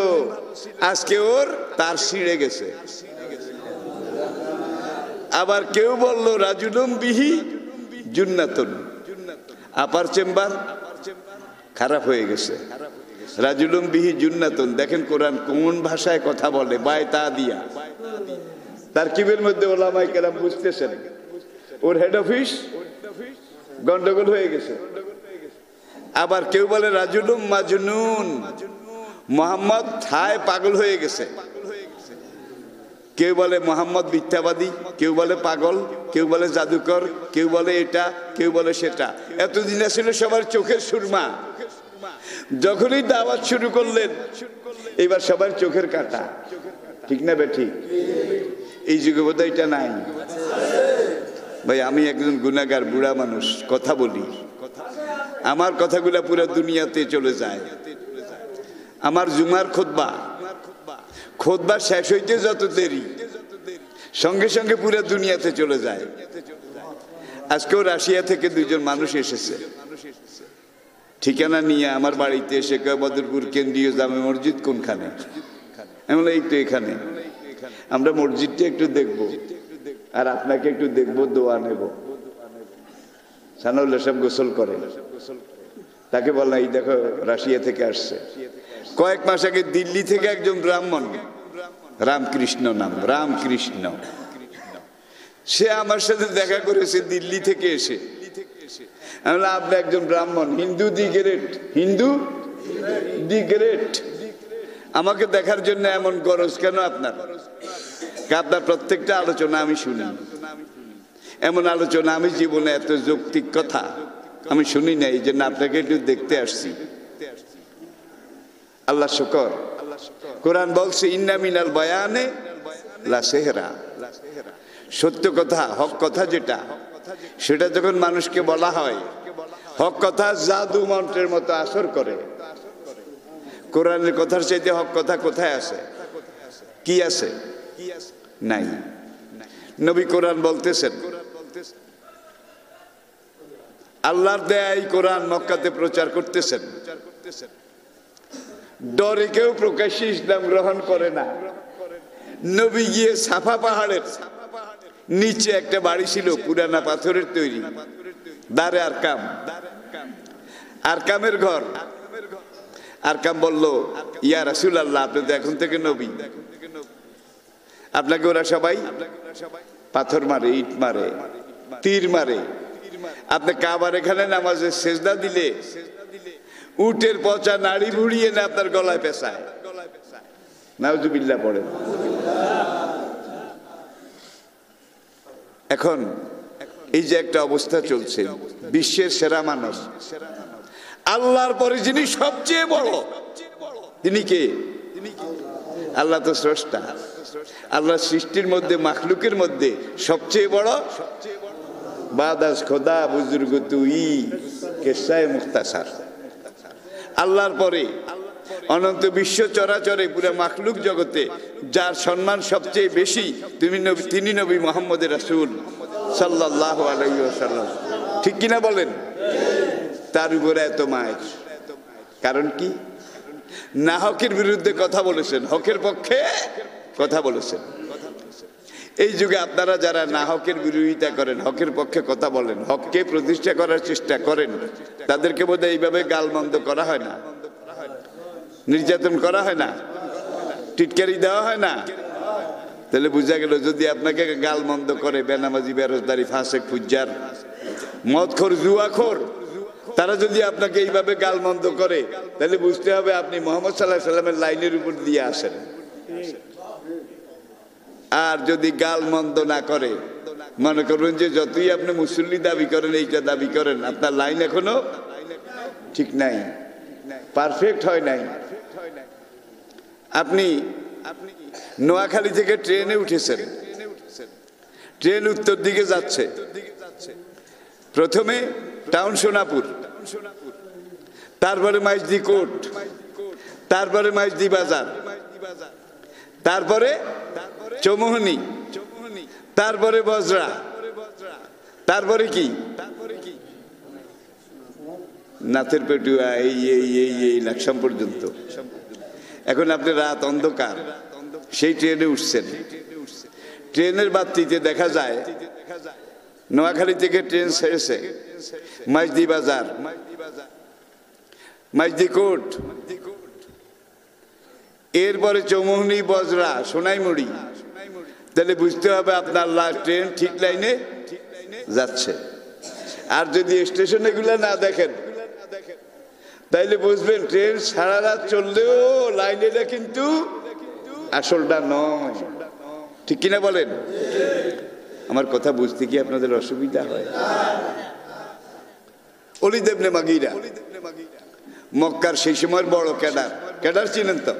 A: আজকে ওর তার ছিঁড়ে গেছে। আবার কেউ বলল রাজুলুম বিহি জুন্নাতুন, আপার চেম্বার খারাপ হয়ে গেছে। রাজুলুম বিহি জুন্নাতুন, দেখেন কোরআন কোন ভাষায় কথা বলে, বায় তা দিয়া। তারকিবের মধ্যে ওলামায়ে কেরাম বুঝতেছেন ওর হেড অফিস গন্ডগোল হয়ে গেছে। আবার কেউ বলে রাজুলুম মাজনুন, মুহাম্মদ থায় পাগল হয়ে গেছে। কেউ বলে মুহাম্মদ মিথ্যাবাদী, কেউ বলে পাগল, কেউ বলে জাদুকর, কেউ বলে এটা, কেউ বলে সেটা। এতদিন ছিল সবার চোখের সুরমা। যখনই দাওয়াত শুরু করলেন এবার সবার চোখের কাটা, ঠিক না বেঠিক? এই যুগে বোধহয় এটা নাই। ভাই আমি একজন গুনাহগার বুড়া মানুষ, কথা বলি, আমার কথাগুলা পুরো দুনিয়াতে চলে যায়। আমার জুমার খুতবা শেষ হইতে যত দেরি, সঙ্গে সঙ্গে পুরো দুনিয়াতে চলে যায়। আজকেও রাশিয়া থেকে দুইজন মানুষ এসেছে, ঠিকানা নিয়ে আমার বাড়িতে এসে কয় বদরপুর কেন্দ্রীয় জামে মসজিদ কোনখানে? আমি বললাম এই তো এখানে। আমরা মসজিদটা একটু দেখব আর আপনাকে একটু দেখবো, দোয়া নেব। সানাউল্লাহ সাহেব গোসল করে, তাকে বললাম এই দেখো রাশিয়া থেকে আসছে। কয়েক মাস আগে দিল্লি থেকে একজন ব্রাহ্মণ, রামকৃষ্ণ নাম, রামকৃষ্ণ, সে আমার সাথে দেখা করেছে দিল্লি থেকে এসে। আমি বললাম আপনি একজন ব্রাহ্মণ, হিন্দু দি গ্রেট, হিন্দু দি গ্রেট, আমাকে দেখার জন্য এমন গরজ কেন আপনার? আপনার প্রত্যেকটা আলোচনা আমি শুনি, এমন আলোচনা আমি জীবনে এত যৌক্তিক কথা আমি শুনি নাই, এই জন্য আপনাকে একটু দেখতে আসছি। আল্লাহ শুকর, কোরআন বলছে ইন্না মিনাল বায়ানে লা সেহরা, সত্য কথা, হক কথা যেটা, সেটা যখন মানুষকে বলা হয়, হক কথা জাদু মন্ত্রের মতো আসর করে। কোরআনের কথার চাইতে হক কথা কোথায় আছে? কি আছে? নাই। নবী কোরআন বলতেছেন, আল্লাহর দেয়া এই কোরআন মক্কাতে প্রচার করতেছেন, ডরে কেউ প্রকাশ্যে ইসলাম গ্রহণ করে না। নবী গিয়ে সাফা পাহাড়ের নিচে একটা বাড়ি ছিল পুরানা পাথরের তৈরি, দারে আরকাম, আরকামের ঘর। আরকাম বলল ইয়া রাসূলুল্লাহ, আপনি তো এখন থেকে নবী, আপনাকে ওরা সবাই পাথর মারে, ইট মারে, তীর মারে, আপনি কাবার এখানে নামাজে সেজদা দিলে উটের পচা নাড়ি ভুড়িয়ে না আপনার গলায় পেঁচায়। নাউজুবিল্লাহ পড়ে। এখন এই যে একটা অবস্থা চলছে, বিশ্বের সেরা মানব, আল্লাহর পরে যিনি সবচেয়ে বড়, তিনি কে? আল্লাহ তো স্রষ্টা, আল্লাহ সৃষ্টির মধ্যে, মাখলুকের মধ্যে সবচেয়ে বড়। বাদাস খোদা বুজুর্গ তুই কেসায় মুখতাসার, আল্লাহর পরে অনন্ত বিশ্ব চরাচরে পুরো মাখলুক জগতে যার সম্মান সবচেয়ে বেশি তিনি নবী মুহাম্মদ রাসূল সাল্লাল্লাহু আলাইহি ওয়াসাল্লাম, ঠিক কিনা বলেন? তার উপরে এত মায়ের কারণ কি? না হকের বিরুদ্ধে কথা বলেছেন, হকের পক্ষে কথা বলেছেন। এই যুগে আপনারা যারা না হকের বিরোধিতা করেন, হকের পক্ষে কথা বলেন, হককে প্রতিষ্ঠা করার চেষ্টা করেন, তাদেরকে বোধহয় এইভাবে গালমন্দ করা হয় না, নির্যাতন করা হয় না, টিটকারি দেওয়া হয় না। তাহলে বোঝা গেল যদি আপনাকে গালমন্দ করে বেনামাজি, বেরোজদারি, ফাসেক, ফুজ্জার, মদখোর, জুয়াখোর, তারা যদি আপনাকে এইভাবে গালমন্দ করে, তাহলে বুঝতে হবে আপনি মুহাম্মদ সাল্লাল্লাহু আলাইহি সাল্লামের লাইনের উপর দিয়ে আসেন। আর যদি গালমন্দ না করে, মনে করুন যে যতই আপনি মুসল্লি দাবি করেন, এইটা দাবি করেন, আপনার লাইন এখনো ঠিক নাই, পারফেক্ট হয় নাই। আপনি নোয়াখালী থেকে ট্রেনে উঠেছেন, ট্রেন উত্তর দিকে যাচ্ছে, প্রথমে টাউন সোনাপুর, তারপরে মাইজদি কোট, তারপরে মাইজদি বাজার, তারপরে চৌমুহনী, তারপরে বজরা, তারপরে কি নাথের পেটুয়া, এই এই এই এই লাকসাম পর্যন্ত। এখন আপনি রাত অন্ধকার, সেই ট্রেনে উঠছেন, ট্রেনের বাতিতে দেখা যায় নোয়াখালী থেকে ট্রেন ছেড়েছে মাইজদি বাজার, মাইজদি কোট, এরপরে চৌমুহনী, বজরা, সোনাইমুড়ি। তাহলে বুঝতে হবে আপনার ট্রেন ঠিক লাইনে যাচ্ছে। আর যদি স্টেশনে গুলা না দেখেন, তাইলে বুঝবেন ট্রেন সারা রাত চললেও লাইনেটা কিন্তু আসলটা নয়, ঠিক কিনা বলেন? আমার কথা বুঝতে কি আপনাদের অসুবিধা হয়? ওলীদ ইবনে মুগীরা মক্কার সেই সময়ের বড় ক্যাডার, ক্যাডার চিনেন তো?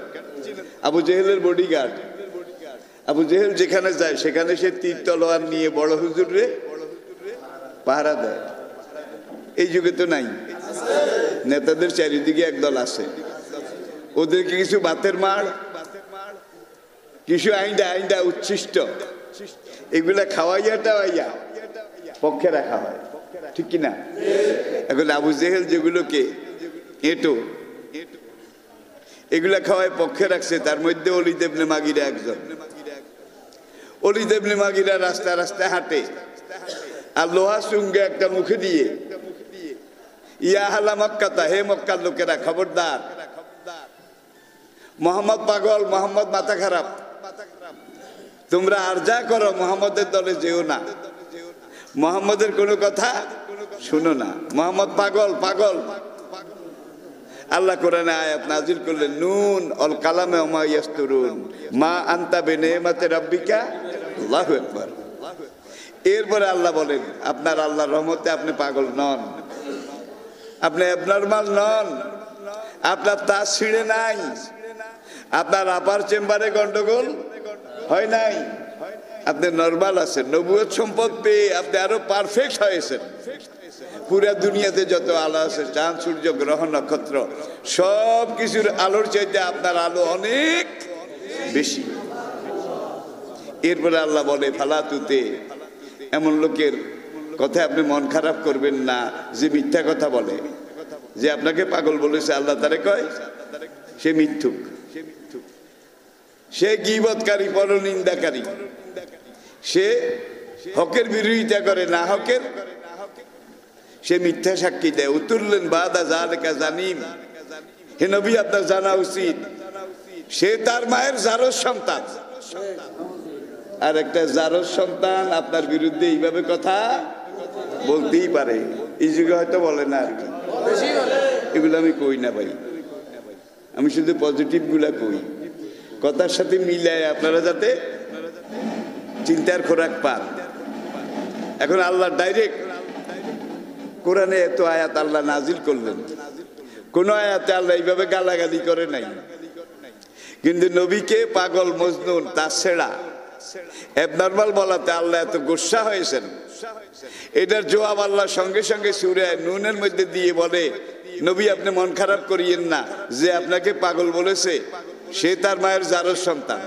A: আবু জেহেলের বডিগার্ড। আবু জেহেল যেখানে যায় সেখানে সে তীর তলোয়ার নিয়ে বড় হুজুরে পাহারা দেয়। এই যুগে তো নাই, নেতাদের চারিদিকে একদল আছে, ওদেরকে কিছু বাতের মার, কিছু আইন্দা আইন্দা উচ্ছিষ্ট এগুলা খাওয়াইয়া টাওয়াইয়া পক্ষে রাখা হয়, ঠিক কিনা? এখন আবু জেহেল যেগুলোকে এঁটো এগুলা খাওয়ায় পক্ষে রাখছে, তার মধ্যে ওলীদ ইবনে মাগিরা একজন। ওলীদ ইবনে মাগিরা রাস্তায় রাস্তায় হাঁটে আর লোহা চুঙ্গে একটা মুখে দিয়ে, ইয়া আহলা মক্কাতা, হে মক্কার লোকেরা খবরদার, মোহাম্মদ পাগল, মোহাম্মদ মাথা খারাপ, তোমরা আর যা করো মোহাম্মদের দলে যেও না, মোহাম্মদের কোনো কথা শুনো না, মোহাম্মদ পাগল পাগল। আল্লাহ কোরআনে আয়াত নাজিল করলেন, নুন অল কালামে ওমা ইয়াসতুরুন মা আনতা বিনিমাতি রাব্বিকা আল্লাহু আকবার। এরপরে আল্লাহ বলেন, আপনার আল্লাহর রহমতে আপনি পাগল নন, আপনি অ্যাবনরমাল নন, আপনার তাস ছিঁড়ে নাই, আপনার আপার চেম্বারে গন্ডগোল হয় নাই, আপনি নরমাল আছেন। নবুয়ত সম্পদ পেয়ে আপনি আরো পারফেক্ট হয়েছেন। পুরা দুনিয়াতে যত আলো আছে, চাঁদ সূর্য গ্রহ নক্ষত্র সব কিছুর আলোর চাইতে আপনার আলো অনেক বেশি। এরপরে আল্লাহ বলে, ফালাতুতে, এমন লোকের কথা আপনি মন খারাপ করবেন না যে মিথ্যা কথা বলে, যে আপনাকে পাগল বলেছে আল্লাহ তারে কয় সে মিথ্যুক, সে গীবতকারী, পরনিন্দাকারী, সে হকের বিরোধিতা করে, না হকের সে মিথ্যা সাক্ষী দেয়। উতুরলেন বাদা যালিকা জানিম, হে নবী আপনার জানা উচিত সে তার মায়ের জারজ সন্তান, আর একটা জারজ সন্তান আপনার বিরুদ্ধে এইভাবে কথা বলতেই পারে। এই যুগে হয়তো বলে না আর কি, এগুলো আমি কই না ভাই, আমি শুধু পজিটিভ গুলা কই, কথার সাথে মিলায় আপনারা যাতে চিন্তার খোরাক পান। এখন আল্লাহ ডাইরেক্ট কোরআনে এত আয়াত আল্লাহ নাজিল করলেন, কোন আয়াতে আল্লাহ এইভাবে গালাগালি করে নাই, কিন্তু নবীকে পাগল, মজনুন, তাছাড়া অ্যাবনরমাল বলাতে আল্লাহ এত গোসা হয়েছেন। এটার জবাব আল্লাহ সঙ্গে সঙ্গে সূরা নুনের মধ্যে দিয়ে বলে, নবী আপনি মন খারাপ করিয়েন না, যে আপনাকে পাগল বলেছে সে তার মায়ের জারজ সন্তান।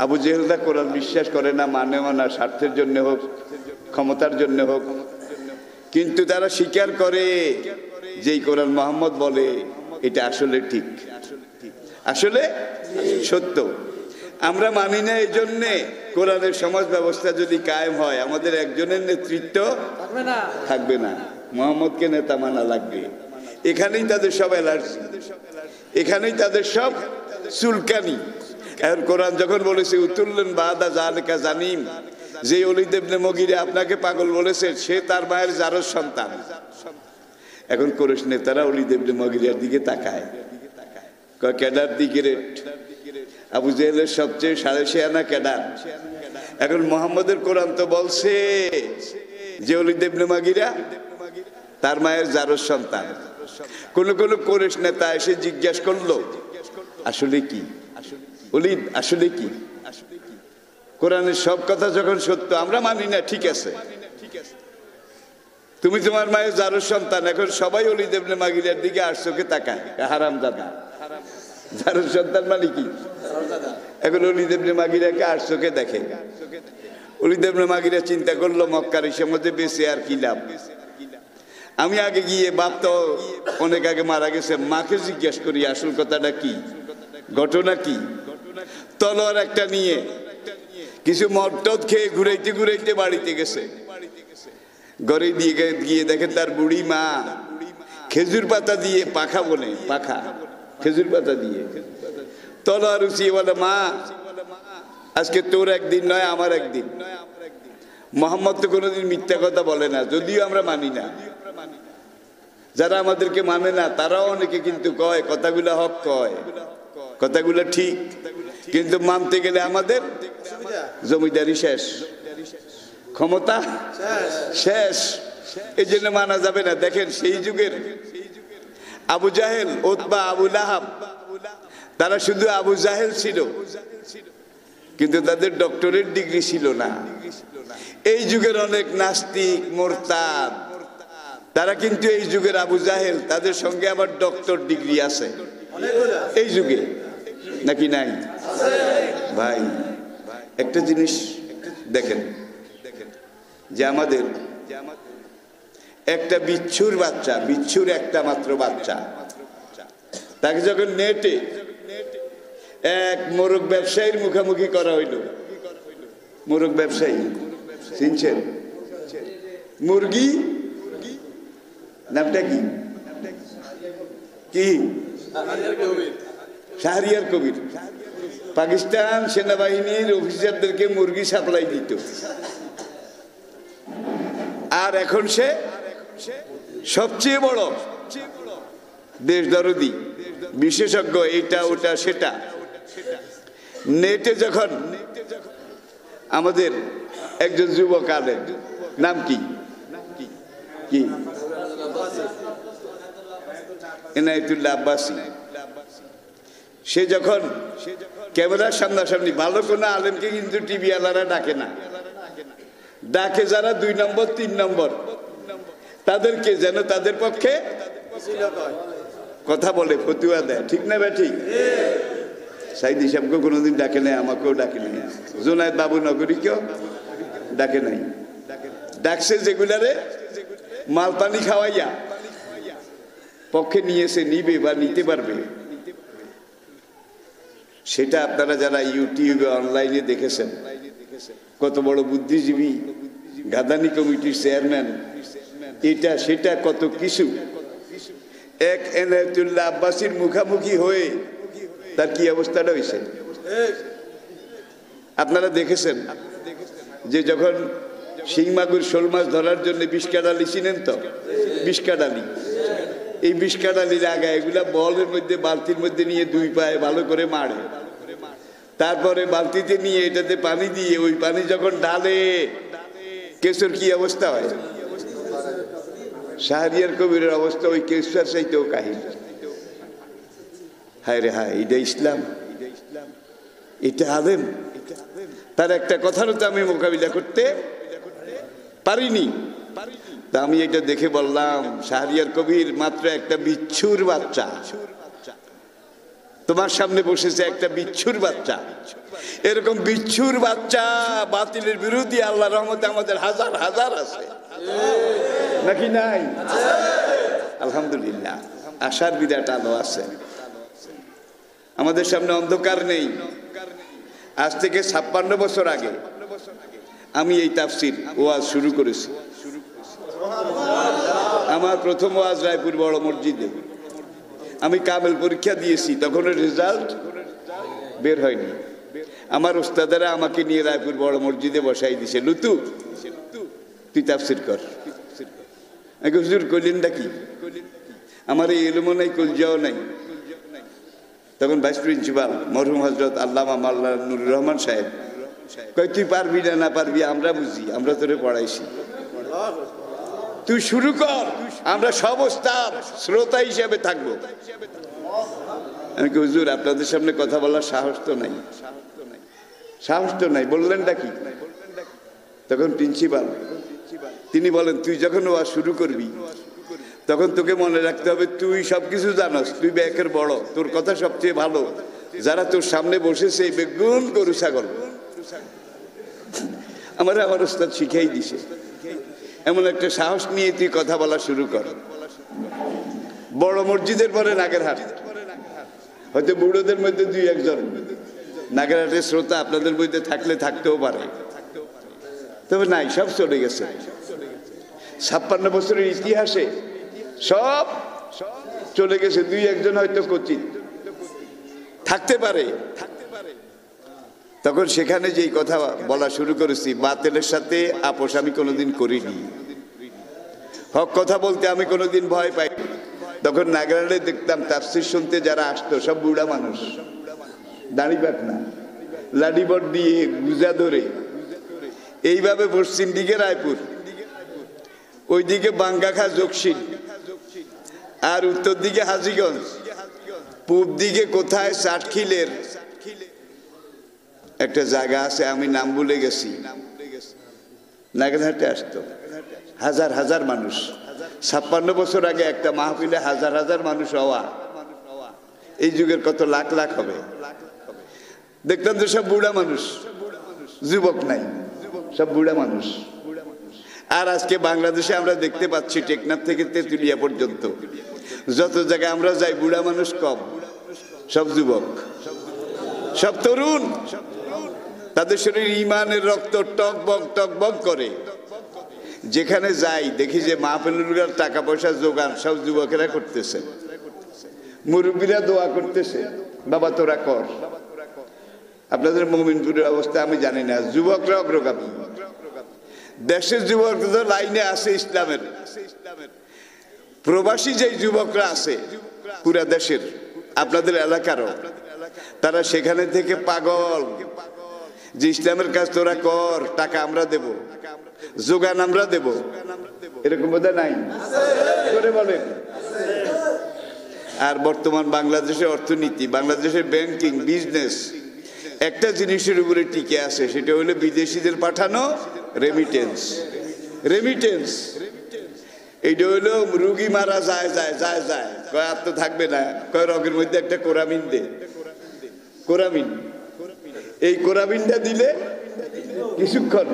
A: আবু জেহেলরা কোরআন বিশ্বাস করে না, মানেও না, স্বার্থের জন্য হোক, ক্ষমতার জন্য হোক, কিন্তু তারা স্বীকার করে যে কোরআন মুহাম্মদ বলে এটা আসলে ঠিক, আসলে সত্য। আমরা মানি না, এই জন্যে কোরআনের সমাজ ব্যবস্থা যদি কায়েম হয় আমাদের একজনের নেতৃত্ব থাকবে না, মুহাম্মদকে নেতা মানা লাগবে। এখানেই তাদের সব অ্যালার্জি, এখানেই তাদের সব চুলকানি। এখন কোরআন যখন বলেছে উতুল্লেন বাদা যালিকা জানিম, যে ওলীদ ইবনে মুগিরা আপনাকে পাগল বলেছে সে তার মায়ের জারজ সন্তান। এখন কুরাইশ নেতারা ওলীদ ইবনে মুগিরার দিকে তাকায়, কয় ক্যাডার দিকে রে, আবু জেহেলের সবচেয়ে সারেশিয়ানা ক্যাডার। এখন মুহাম্মদের কোরআন তো বলছে যে ওলীদ ইবনে মুগিরা তার মায়ের জারজ সন্তান। কোন কোন কুরাইশ নেতা এসে জিজ্ঞাসা করলো, আসলে কি ওলীদ, আসলে কি? কোরআনের সব কথা যখন সত্য, আমরা মানি না, ঠিক আছে, তুমি তোমার মায়ের জারজ সন্তান। এখন সবাই ওলীদ ইবনে মুগিরার দিকে আর চোখে তাকায়, হারামজাদা, জারজ সন্তান মানে কি? এখন ওলীদ ইবনে মুগিরাকে আর চোখে দেখে। ওলীদ ইবনে মুগিরা চিন্তা করলো, মক্কার এই মধ্যে বেঁচে আর কি লাভ, আমি আগে গিয়ে, বাপ তো অনেক আগে মারা গেছে, মাকে জিজ্ঞাসা করি আসল কথাটা কি, ঘটনা কি। তলোয়ার একটা নিয়ে কিছু মদ টদ খেয়ে ঘুরাইতে ঘুরাইতে বাড়িতে গেছে, ঘরে দিয়ে গিয়ে দেখে তার বুড়ি মা খেজুর পাতা দিয়ে পাখা বলে, পাখা খেজুর পাতা দিয়ে তলোয়ার উঁচিয়ে বলে, মা আজকে তোর একদিন নয় আমার একদিন। মুহাম্মদ তো কোনোদিন মিথ্যা কথা বলে না, যদিও আমরা মানি না। যারা আমাদেরকে মানে না তারাও অনেকে কিন্তু কয় কথাগুলা হক, কয় কথাগুলা ঠিক, কিন্তু মানতে গেলে আমাদের জমিদারি শেষ, ক্ষমতা শেষ, এই জন্য মানা যাবে না। দেখেন সেই যুগের আবু জাহেল, উতবা, আবু লাহাব, তারা শুধু আবু জাহেল ছিল, কিন্তু তাদের ডক্টরেট ডিগ্রি ছিল না। এই যুগের অনেক নাস্তিক মোরতাদ, তারা কিন্তু এই যুগের আবু জাহেল, তাদের সঙ্গে আবার ডক্টর ডিগ্রি আছে এই যুগে, নাকি নাই? ভাই একটা জিনিস দেখেন, যে আমাদের একটা বিচ্ছুর বাচ্চা, বিচ্ছুর একটা মাত্র বাচ্চা, তাকে যখন নেটে এক মোরগ ব্যবসায়ীর মুখোমুখি করা হইল, মোরগ ব্যবসায়ী চিনছেন? মুরগি নামটা কি? কি? শাহরিয়ার কবির পাকিস্তান সেনাবাহিনীর অফিসারদেরকে মুরগি সাপ্লাই দিত। আর এখন সে সবচেয়ে বড় দেশ দরদি বিশেষজ্ঞ, এইটা ওটা সেটা। নেটে যখন আমাদের একজন যুবক আলেম, নাম কি? কি? এনায়েতুল্লাহ আব্বাসী, সে যখন ক্যামেরার সামনাসামনি, ভালো কোনো আলেমকে কিন্তু টিভি আলারা ডাকে না, ডাকে যারা 2 নম্বর 3 নম্বর, তাদেরকে যেন তাদের পক্ষে কথা বলে, ফতুয়া দেয়, ঠিক না ভাই? ঠিক। সাইদি সাহেবকে কোনোদিন ডাকে নাই, আমাকেও ডাকে নাই, জোনায়েদ বাবু নগরীকেও ডাকে নাই। ডাকছে যেগুলারে মালপানি খাওয়াইয়া পক্ষে নিয়েছে, নিবে বা নিতে পারবে। সেটা আপনারা যারা ইউটিউবে অনলাইনে দেখেছেন, কত বড় বুদ্ধিজীবী, গাদানি কমিটির চেয়ারম্যান, এটা সেটা কত কিছু, এক এনায়েতুল্লাহ আব্বাসীর মুখামুখি হয়ে তার কি অবস্থাটা হয়েছে আপনারা দেখেছেন। যে যখন শিং মাগুর শোল মাছ ধরার জন্য বিষ্কাডালি, চিনেন তো বিষ্কাডালি? এই বিষ্কাডালির আগা এগুলা বলের মধ্যে, বালতির মধ্যে নিয়ে 2 পায়ে ভালো করে মারে, তারপরে বালতিতে নিয়ে এটাতে পানি দিয়ে ওই পানি যখন ডালে, কেশর কি অবস্থা হয়? শাহরিয়ার কবিরের অবস্থা ওই কেশর চাইতেও কাহিল। হায় রে হায়, এটা ইসলাম, এটা আলেম। তার একটা কথারও তো আমি মোকাবিলা করতে পারিনি। তা আমি এটা দেখে বললাম, শাহরিয়ার কবির মাত্র একটা বিচ্ছুর বাচ্চা, তোমার সামনে বসেছে একটা বিচ্ছুর বাচ্চা। এরকম বিচ্ছুর বাচ্চা বাতিলের বিরোধী আল্লাহর রহমতে আমাদের হাজার হাজার আছে, নাকি নাই? আলহামদুলিল্লাহ, আশার বিরাট আলো আছে। আমাদের সামনে অন্ধকার নেই। আজ থেকে 56 বছর আগে আমি এই তাফসির ওয়াজ শুরু করেছি। আমার প্রথম ওয়াজ রায়পুর বড় মসজিদে। আমি কামেল পরীক্ষা দিয়েছি, তখন রেজাল্ট বের হয়নি। আমার ওস্তাদেরা আমাকে নিয়ে রায়পুর বড় মসজিদে বসাই দিছে, লুতু তুই তাফসির কর। হুজুর কইলেন নাকি? আমার এই এলমও নাই, কলজাও নাই। তখন ভাইস প্রিন্সিপাল মরহুম হজরত আল্লামা মাওলানা নুরুর রহমান সাহেব কই, তুই পারবি না, না পারবি আমরা বুঝি, আমরা তোরে পড়াইছি, তুই শুরু কর, আমরা সব ওস্তাদ শ্রোতা হিসেবে থাকবো। আমি কি হুজুর আপনাদের সামনে কথা বলার সাহস তো নাই, সাহস তো নাই। বললেন নাকি? তখন প্রিন্সিপাল তিনি বলেন, তুই যখন ওয়াজ শুরু করবি তখন তোকে মনে রাখতে হবে তুই সবকিছু জানোস, তুই ব্যাকের বড়, তোর কথা সবচেয়ে ভালো, যারা তোর সামনে বসেছে বেগুন গরু ছাগল। আমার ওস্তাদ শিখাই দিছে, এমন একটা সাহস নিয়ে তুই কথা বলা শুরু কর। বড় মসজিদের পরে নাগেরহাট, হয়তো বুড়োদের মধ্যে 2-1 জন নাগেরহাটের শ্রোতা আপনাদের মধ্যে থাকলে থাকতেও পারে, তবে নাই, সব চলে গেছে। 56 বছরের ইতিহাসে সব চলে গেছে। 2-1 জন হয়তো কচিত থাকতে পারে। তখন সেখানে যেই কথা বলা শুরু করেছি, বাতিলের সাথে আপোষ আমি কোনোদিন করিনি, হক কথা বলতে আমি কোনোদিন ভয় পাই। তখন নাগরালে দেখতাম তাফসির শুনতে যারা আসতো সব বুড়া মানুষ, দাড়ি পাকনা, লাডিবট দিয়ে গুজা ধরে, এইভাবে পশ্চিম দিকে রায়পুর, ওইদিকে বাঙ্গাখা জকশিন, আর উত্তর দিকে হাজীগঞ্জ, পূব দিকে কোথায় চাটখিলের একটা জায়গা আছে, আমি নাম ভুলে গেছি, নাগেরহাটে আসতো হাজার হাজার মানুষ। 56 বছর আগে একটা মাহফিলে হাজার হাজার মানুষ হওয়া, এই যুগের কত লাখ লাখ হবে। দেখতাম তো সব বুড়া মানুষ, যুবক নাই, সব বুড়া মানুষ। আর আজকে বাংলাদেশে আমরা দেখতে পাচ্ছি টেকনাফ থেকে তেঁতুলিয়া পর্যন্ত যত জায়গায় আমরা যাই বুড়া মানুষ কম, সব যুবক, সব তরুণ। তাদের শরীর ইমানের রক্ত টকবক টকবক করে। যেখানে যাই দেখি যে মাহফিলুর টাকা পয়সা জোগান সব যুবকেরা করতেছে, মুরব্বীরা দোয়া করতেছে, বাবা তোরা কর। আপনাদের মোমিনপুরের অবস্থা আমি জানি না, যুবকরা অগ্রগামী। দেশের যুবকরা লাইনে আছে ইসলামের, প্রবাসী যে যুবকরা আছে পুরা দেশের, আপনাদের এলাকারও, তারা সেখানে থেকে পাগল যে ইসলামের কাজ তোরা কর, টাকা আমরা দেব, যোগান আমরা দেব। এরকম বোধ নাই করে বলেন। আর বর্তমান বাংলাদেশের অর্থনীতি, বাংলাদেশের ব্যাংকিং বিজনেস একটা জিনিসের উপরে টিকে আছে, সেটা হলো বিদেশিদের পাঠানো রেমিটেন্স। রেমিটেন্স এইটা হলো রুগী মারা যায় যায় যায় যায়, কয় আর তো থাকবে না, কয় রগের মধ্যে একটা কোরামিন দে, কোরামিন। এই কোরামিনটা দিলে কিছুক্ষণ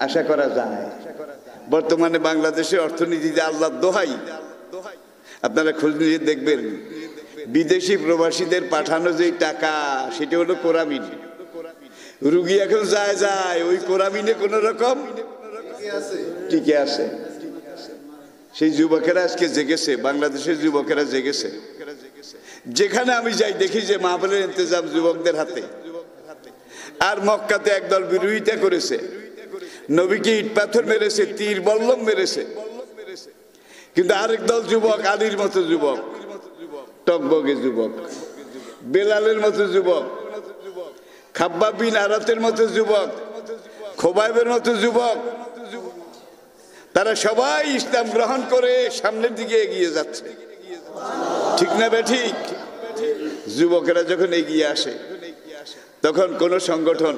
A: আশা করা যায়। বর্তমানে বাংলাদেশের অর্থনীতিতে আল্লাহর দোহাই, আপনারা খোঁজ নিয়ে দেখবেন বিদেশি প্রবাসীদের পাঠানো যে টাকা সেটা হলো কোরামিন। রুগী এখন যায় যায় ওই কোরামিনে কোন রকম টিকে আছে। সেই যুবকেরা আজকে জেগেছে, বাংলাদেশের যুবকেরা জেগেছে। যেখানে আমি যাই দেখি যে মাহফিলের ইন্তজাম যুবকদের হাতে। আর মক্কাতে একদল বিরোধিতা করেছে, নবীকে ইট পাথর মেরেছে, তীর বল্লম মেরেছে, কিন্তু আরেক দল যুবক, আলীর মতো যুবক, টকবগে যুবক, বেলালের মতো যুবক, খাব্বাব বিন আরাতের মতো যুবক, খোবাইবের মতো যুবক, তারা সবাই ইসলাম গ্রহণ করে সামনের দিকে এগিয়ে যাচ্ছে। ঠিক না বেঠিক? যুবকেরা যখন এগিয়ে আসে তখন কোন সংগঠন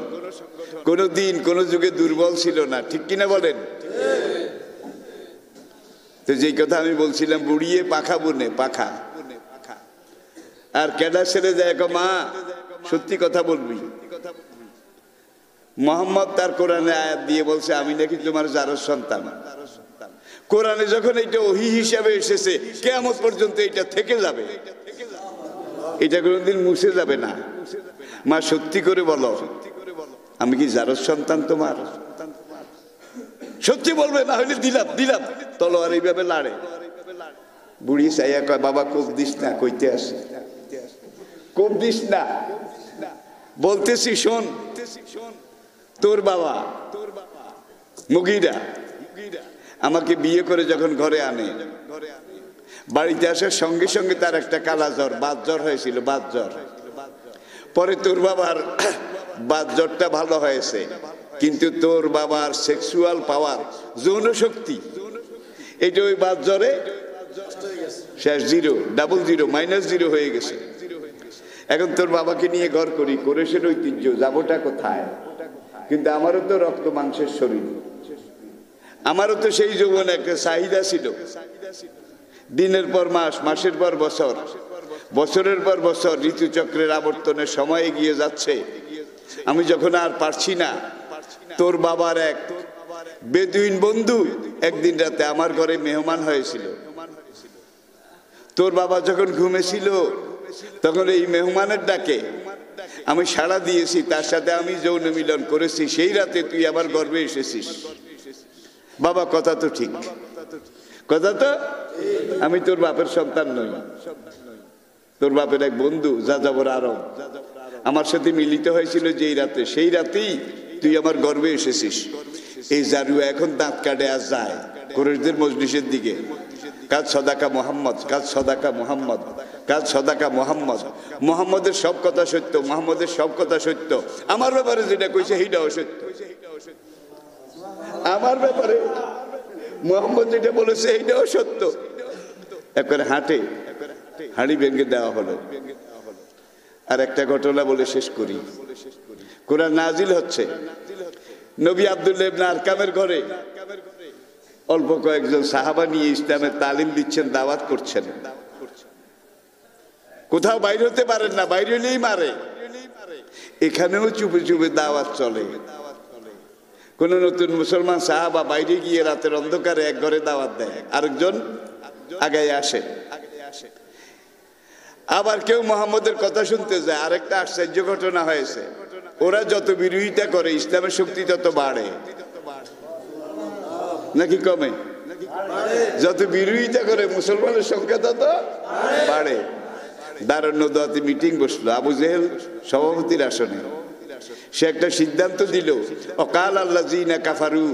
A: কোন দিন কোন যুগে দুর্বল ছিল না, ঠিক কিনা বলেন? তো যেই কথা আমি বলছিলাম, বুড়িয়ে পাখা বুনে, পাখা আর কেডা ছেড়ে যায়, মা সত্যি কথা বলবি। মোহাম্মদ তার কোরআনে আয়াত দিয়ে বলছে আমি নাকি তোমার জারজ সন্তান। কোরআনে যখন এটা ওহী হিসাবে এসেছে, কিয়ামত পর্যন্ত এটা থেকে যাবে, এটা কোনোদিন মুছে যাবে না। মা সত্যি করে বলো আমি কি জারজ সন্তান তোমার? সত্যি বলবে, না হলে দিলাম দিলাম। তলোয়ার এইভাবে লাড়ে। বুড়ি চাইয়া কয় বাবা কোপ দিস না, কইতে আসে কোপ দিস না, বলতেছি শোন। তোর বাবা মুগিরা আমাকে বিয়ে করে যখন ঘরে আনে, বাড়িতে আসার সঙ্গে সঙ্গে তার একটা কালা জ্বর, বাত জ্বর হয়েছিল, বাত জ্বর। পরে তোর বাবার বাত জ্বরটা ভালো হয়েছে, কিন্তু তোর বাবার সেক্সুয়াল পাওয়ার, যৌন শক্তি, এটা ওই বাত জ্বরে শেষ, zero, double zero, minus zero হয়ে গেছে। এখন তোর বাবাকে নিয়ে ঘর করি, করে সে ঐতিহ্য, যাবোটা কোথায়? কিন্তু আমারও তো রক্ত মাংসের শরীর, আমারও তো সেই যৌবনে একটা চাহিদা ছিল। দিনের পর মাস, মাসের পর বছর, বছরের পর বছর ঋতুচক্রের আবর্তনের সময় এগিয়ে যাচ্ছে। আমি যখন আর পারছি না, তোর বাবার এক বেদুইন বন্ধু একদিন রাতে আমার ঘরে মেহমান হয়েছিল। তোর বাবা যখন ঘুমেছিল তখন এই মেহমানের ডাকে আমি সাড়া দিয়েছি, তার সাথে আমি যৌন মিলন করেছি। সেই রাতে তুই আবার গর্বে এসেছিস। বাবা কথা তো ঠিক, কথা তো, আমি তোর বাপের সন্তান নই, তোর বাপের এক বন্ধু যাযাবর আরব আমার সাথে মিলিত হয়েছিল যেই রাতে, সেই রাতেই তুই আমার গর্বে এসেছিস। এই জারুয়া এখন দাঁত কাটে আর যায় কুরাইশদের মজলিসের দিকে, কাজ সদাকা মোহাম্মদ, কাজ সদাকা মোহাম্মদ, কাজ সদাকা মোহাম্মদ। মোহাম্মদের সব কথা সত্য, মোহাম্মদের সব কথা সত্য। আমার ব্যাপারে যেটা কইছে সেইটাও সত্য, আমার ব্যাপারে মোহাম্মদ যেটা বলেছে এইটাও সত্য। একবারে হাঁটে হাঁড়ি ভেঙে দেওয়া হলো। আর একটা ঘটনা বলে শেষ করি। কোরআন নাজিল হচ্ছে, নবী আব্দুল্লাহ ইবনে আরকামের ঘরে অল্প কয়েকজন সাহাবা নিয়ে ইসলামের তালিম দিচ্ছেন, দাওয়াত করছেন। কোথাও বাইরে হতে পারেন না, বাইরে হলেই মারে। এখানেও চুপে চুপে দাওয়াত চলে। কোন নতুন মুসলমান সাহাবা বাইরে গিয়ে রাতের অন্ধকারে এক ঘরে দাওয়াত দেয়, আরেকজন আগে আসে। আবার কেউ মোহাম্মদের কথা শুনতে যায়। আরেকটা আশ্চর্য ঘটনা হয়েছে, ওরা যত বিরোধিতা করে ইসলামের শক্তি তত বাড়ে নাকি কমে? যত বিরোধিতা করে মুসলমানের সংখ্যা তত বাড়ে। দারুন্নদতে মিটিং বসলো আবু জেহেল সভাপতির আসনে। সে একটা সিদ্ধান্ত দিল, অকাল আল্লাযীনা কাফারু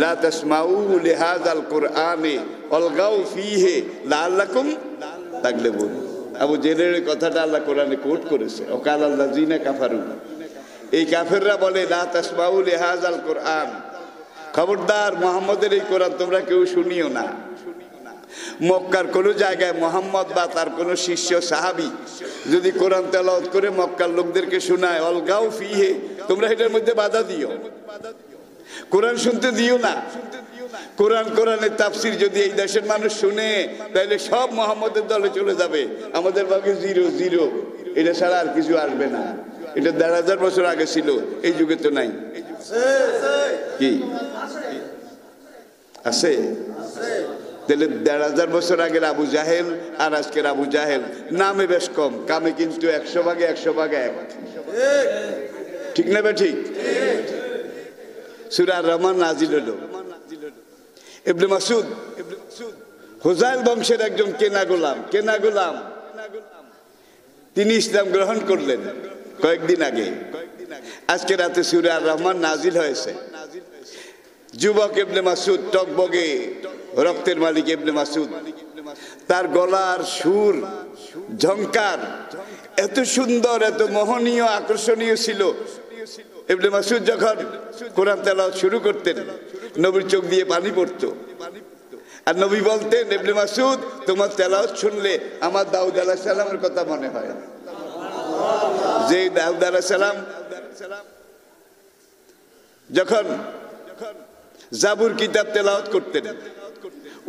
A: লা তাসমাউ লিহাযাল কুরআনে অলগাউ ফীহি লাআল্লাকুম তাগলিবুন। আবু জেহেলের কথাটা আল্লাহ কোরআনে কোট করেছে, অকাল আল্লাযীনা কাফারু। এই কাফেররা বলে লা তাসমাউ লিহাযাল কুরআন, খবরদার মুহাম্মদের এই কোরআন তোমরা কেউ শুনিও না। মক্কার কোন জায়গায় মোহাম্মদ বা তার কোন শিষ্য সাহাবী যদি কোরআন তেলাওয়াত করে মক্কার লোকদেরকে শোনায়, অলগাউ ফীহি, তোমরা এটার মধ্যে বাধা দিও, কোরআন শুনতে দিও না। কোরআনের তাফসীর যদি এই দেশের মানুষ শুনে তাহলে সব মোহাম্মদের দলে চলে যাবে, আমাদের ভাগে 0-0, এটা ছাড়া আর কিছু আসবে না। এটা ১,৫০০ বছর আগে ছিল, এই যুগে তো নাই। কি আছে? তাহলে ১,৫০০ বছর আগের আবু জাহেল আর আজকের আবু জাহেল নামে বেশ কম, কামে কিন্তু ১০০ ভাগে 1 ঠিক না? ঠিক। সূরা আর-রহমান নাজিল হলো। ইবনে মাসউদ হুযাইল বংশের একজন কেনা গোলাম তিনি ইসলাম গ্রহণ করলেন কয়েকদিন আগে। আজকে রাতে সূরা আর-রহমান নাজিল হয়েছে। যুবক ইবনে মাসউদ, টকবগে রক্তের মালিক ইবনে মাসউদ, তার গলার সুর ঝংকার এত সুন্দর, এত মোহনীয়, আকর্ষণীয় ছিল। ইবনে মাসউদ যখন কোরআন তেলাওয়াত শুরু করতেন নবীর চোখ দিয়ে পানি পড়তো। আর নবী বলতেন, ইবনে মাসউদ তোমার তেলাওয়াত শুনলে আমার দাউদ আলাইহিস সালামের কথা মনে হয়। যে দাউদ আলাইহিস সালাম যখন জাবুর কিতাব তেলাওয়াত করতেন,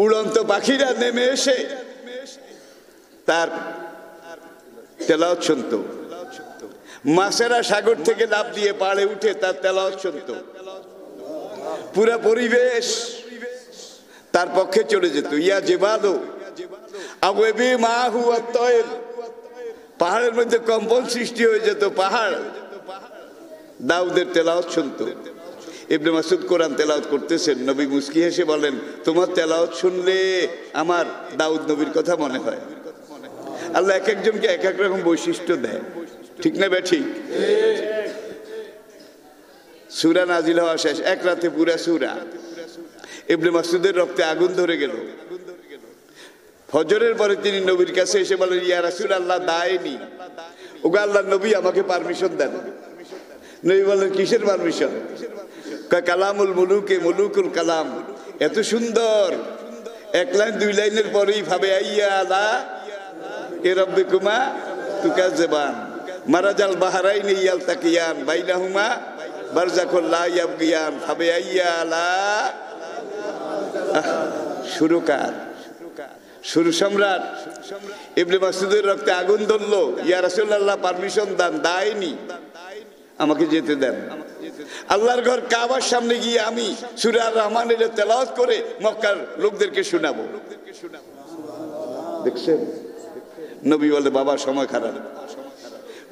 A: উড়ন্ত পাখিরা নেমে এসে তার তেলাওয়াত শুনতো। মাছেরা সাগর থেকে লাফ দিয়ে পাড়ে উঠে তার তেলাওয়াত শুনতো। পুরা পরিবেশ তার পক্ষে চলে যেত। ইয়া জিবালু আওয়াবি মাহু আত-তায়র, পাহাড়ের মধ্যে কম্পন সৃষ্টি হয়ে যেত। পাহাড় দাউদের তেলাওয়াত শুনতো। ইবনে মাসউদ কোরআন তেলাওয়াত করতেছেন, নবী মুস্কি হেসে বলেন, তোমার তেলাওয়াত শুনলে আমার দাউদ নবীর কথা মনে হয়। আল্লাহ এক একজনকে এক এক রকম বৈশিষ্ট্য দেয়, ঠিক না ঠিক? সূরা নাজিল হওয়া শেষ, এক রাতে পুরা সূরা। ইবনে মাসউদের রক্তে আগুন ধরে গেল। ফজরের পরে তিনি নবীর কাছে এসে বলেন, ইয়া রাসূলুল্লাহ, দায়নি, ওগো আল্লাহর নবী, আমাকে পারমিশন দেন। নবী বলেন, কিসের পারমিশন? কালামুল মুলুকে মুলুকুল কালাম, এত সুন্দর, 1 লাইন 2 লাইনের পরেই ভাবে আইয়া আলা এ রাব্বিকুমা তুকাজ্জিবান মারাজাল বাহরাইনি ইয়ালতাকিয়ান বাইনাহুমা বারযাখুল লা ইয়াবগিয়ান ভাবে আইয়া আলা। সুরকার, সুর সম্রাট ইবনে মাসউদের রক্তে আগুন ধরলো। ইয়া রাসূলুল্লাহ, পারমিশন দেন, দায়নি, আমাকে যেতে দেন। আল্লাহর ঘর কাবার সামনে গিয়ে আমি সূরা আর-রহমানের তেলাওয়াত করে মক্কার লোকদেরকে শোনাবো। দেখছেন? নবী বলে, বাবা সময় খারাপ।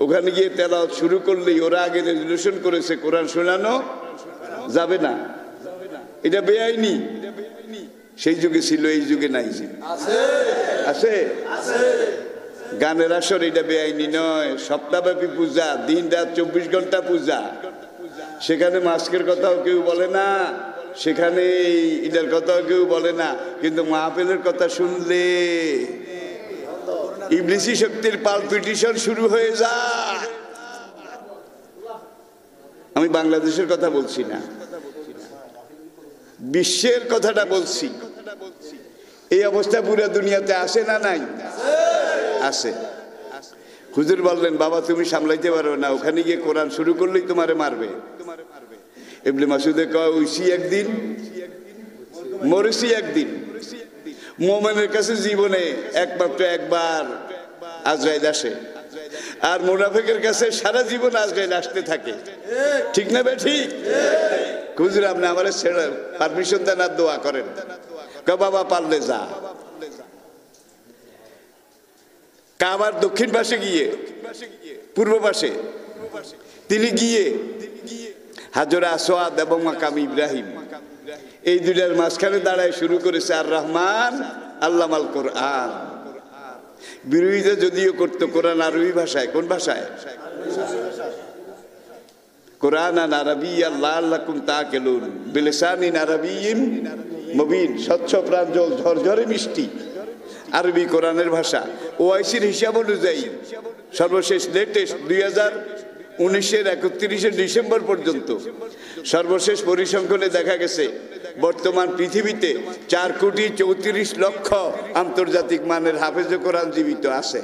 A: ওখানে গিয়ে তেলাওয়াত শুরু করলেই ওরা আগে রেজুলেশন করেছে কোরআন শোনানো যাবে না, এটা বেআইনি। সেই যুগে ছিল, এই যুগে নাই। আছে গানের আসর, এটা বেআইনি নয়। সপ্তাহব্যাপী পূজা, দিন রাত 24 ঘন্টা পূজা। সেখানে মাস্কের কথাও কেউ বলে না, সেখানে এটার কথাও কেউ বলে না, কিন্তু মাহফিলের কথা শুনলে ইবলিসি শক্তির পালপিটিশন শুরু হয়ে যায়। আমি বাংলাদেশের কথা বলছি না, বিশ্বের কথাটা বলছি। এই অবস্থা পুরো দুনিয়াতে আসে না নাই? আছে। হুজুর বললেন, বাবা তুমি সামলাইতে পারো না, ওখানে গিয়ে কোরআন শুরু করলেই তোমারে মারবে। ইবনে মাসউদে কয়, উইসি একদিন মরেছি একদিন। মুমিনের কাছে জীবনে একমাত্র একবার আজরাইল আসে, আর মুনাফিকের কাছে সারা জীবন আজরাইল আসতে থাকে। ঠিক না বে ঠিক? হুজুর আপনি আমারে ছেড়ে পারমিশন দেন আর দোয়া করেন। কয় বাবা পারলে যা। কাবার দক্ষিণ পাশে গিয়ে, পূর্ব পাশে তিনি গিয়ে হাজরে আসওয়াদ এবং মাকাম ইব্রাহিম এই দুইটার মাঝখানে দাঁড়ায় শুরু করেছে আর রহমান আল্লামাল কোরআন। বিরোধিতা যদিও করতো কোরআন আরবি ভাষায়। কোন ভাষায়? কোরআন আরাবিয়্যান লাআল্লাকুম তাআকিলুন বিলিসানিন আরাবিয়্যিন মুবিন। স্বচ্ছ প্রাঞ্জল ঝরঝরে মিষ্টি আরবি কোরআনের ভাষা। ওআইসির হিসাব অনুযায়ী সর্বশেষ লেটেস্ট 2019-এর 31শে ডিসেম্বর পর্যন্ত সর্বশেষ পরিসংখ্যানে দেখা গেছে বর্তমান পৃথিবীতে 4,34,00,000 আন্তর্জাতিক মানের হাফেজে কোরআন জীবিত আছে।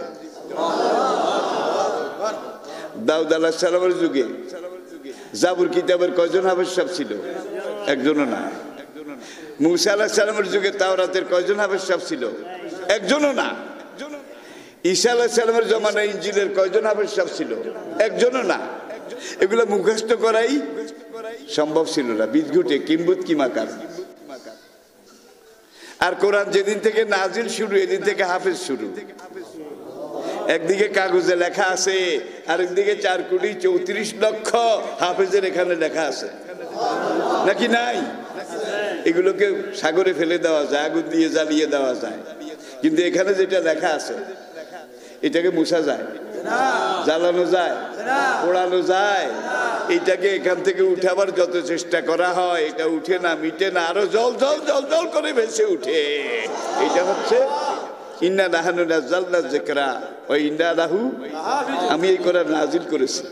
A: দাউদ আলাইহিস সালামের যুগে জাবুর কিতাবের কয়জন হাফেজ সাহেব ছিল? একজনও না। মুসা আলাইহিস সালামের যুগে তাওরাতের কয়জন হাফেজ সাহেব ছিল? একজনও না। ঈসা আলাইহিস সালামের জমানায় ইনজিলের কয়জন হাফেজ সাহেব ছিল? একজনও না। এগুলো মুখস্থ করাই সম্ভব ছিল না। বিদঘুটে কিম্বুত কিমাকার। আর কোরআন যেদিন থেকে নাজিল শুরু, এদিন থেকে হাফেজ শুরু। একদিকে কাগজে লেখা আছে, আরেকদিকে 4,34,00,000 হাফেজের এখানে লেখা আছে, নাকি নাই? এগুলোকে সাগরে ফেলে দেওয়া যায়, আগুন দিয়ে জ্বালিয়ে দেওয়া যায়, কিন্তু এখানে যেটা লেখা আছে এটাকে মুছা যায়, জ্বালানো যায়, পোড়ানো যায়। এইটাকে এখান থেকে উঠাবার যত চেষ্টা করা হয় এটা উঠে না, মিটে না, আরো জল জল জল জল করে ভেসে উঠে। এটা হচ্ছে ইন্না নাহানু নাযালনা যিকরা ওয়া ইন্না লাহু, আমি এই কোরআন নাজিল করেছি।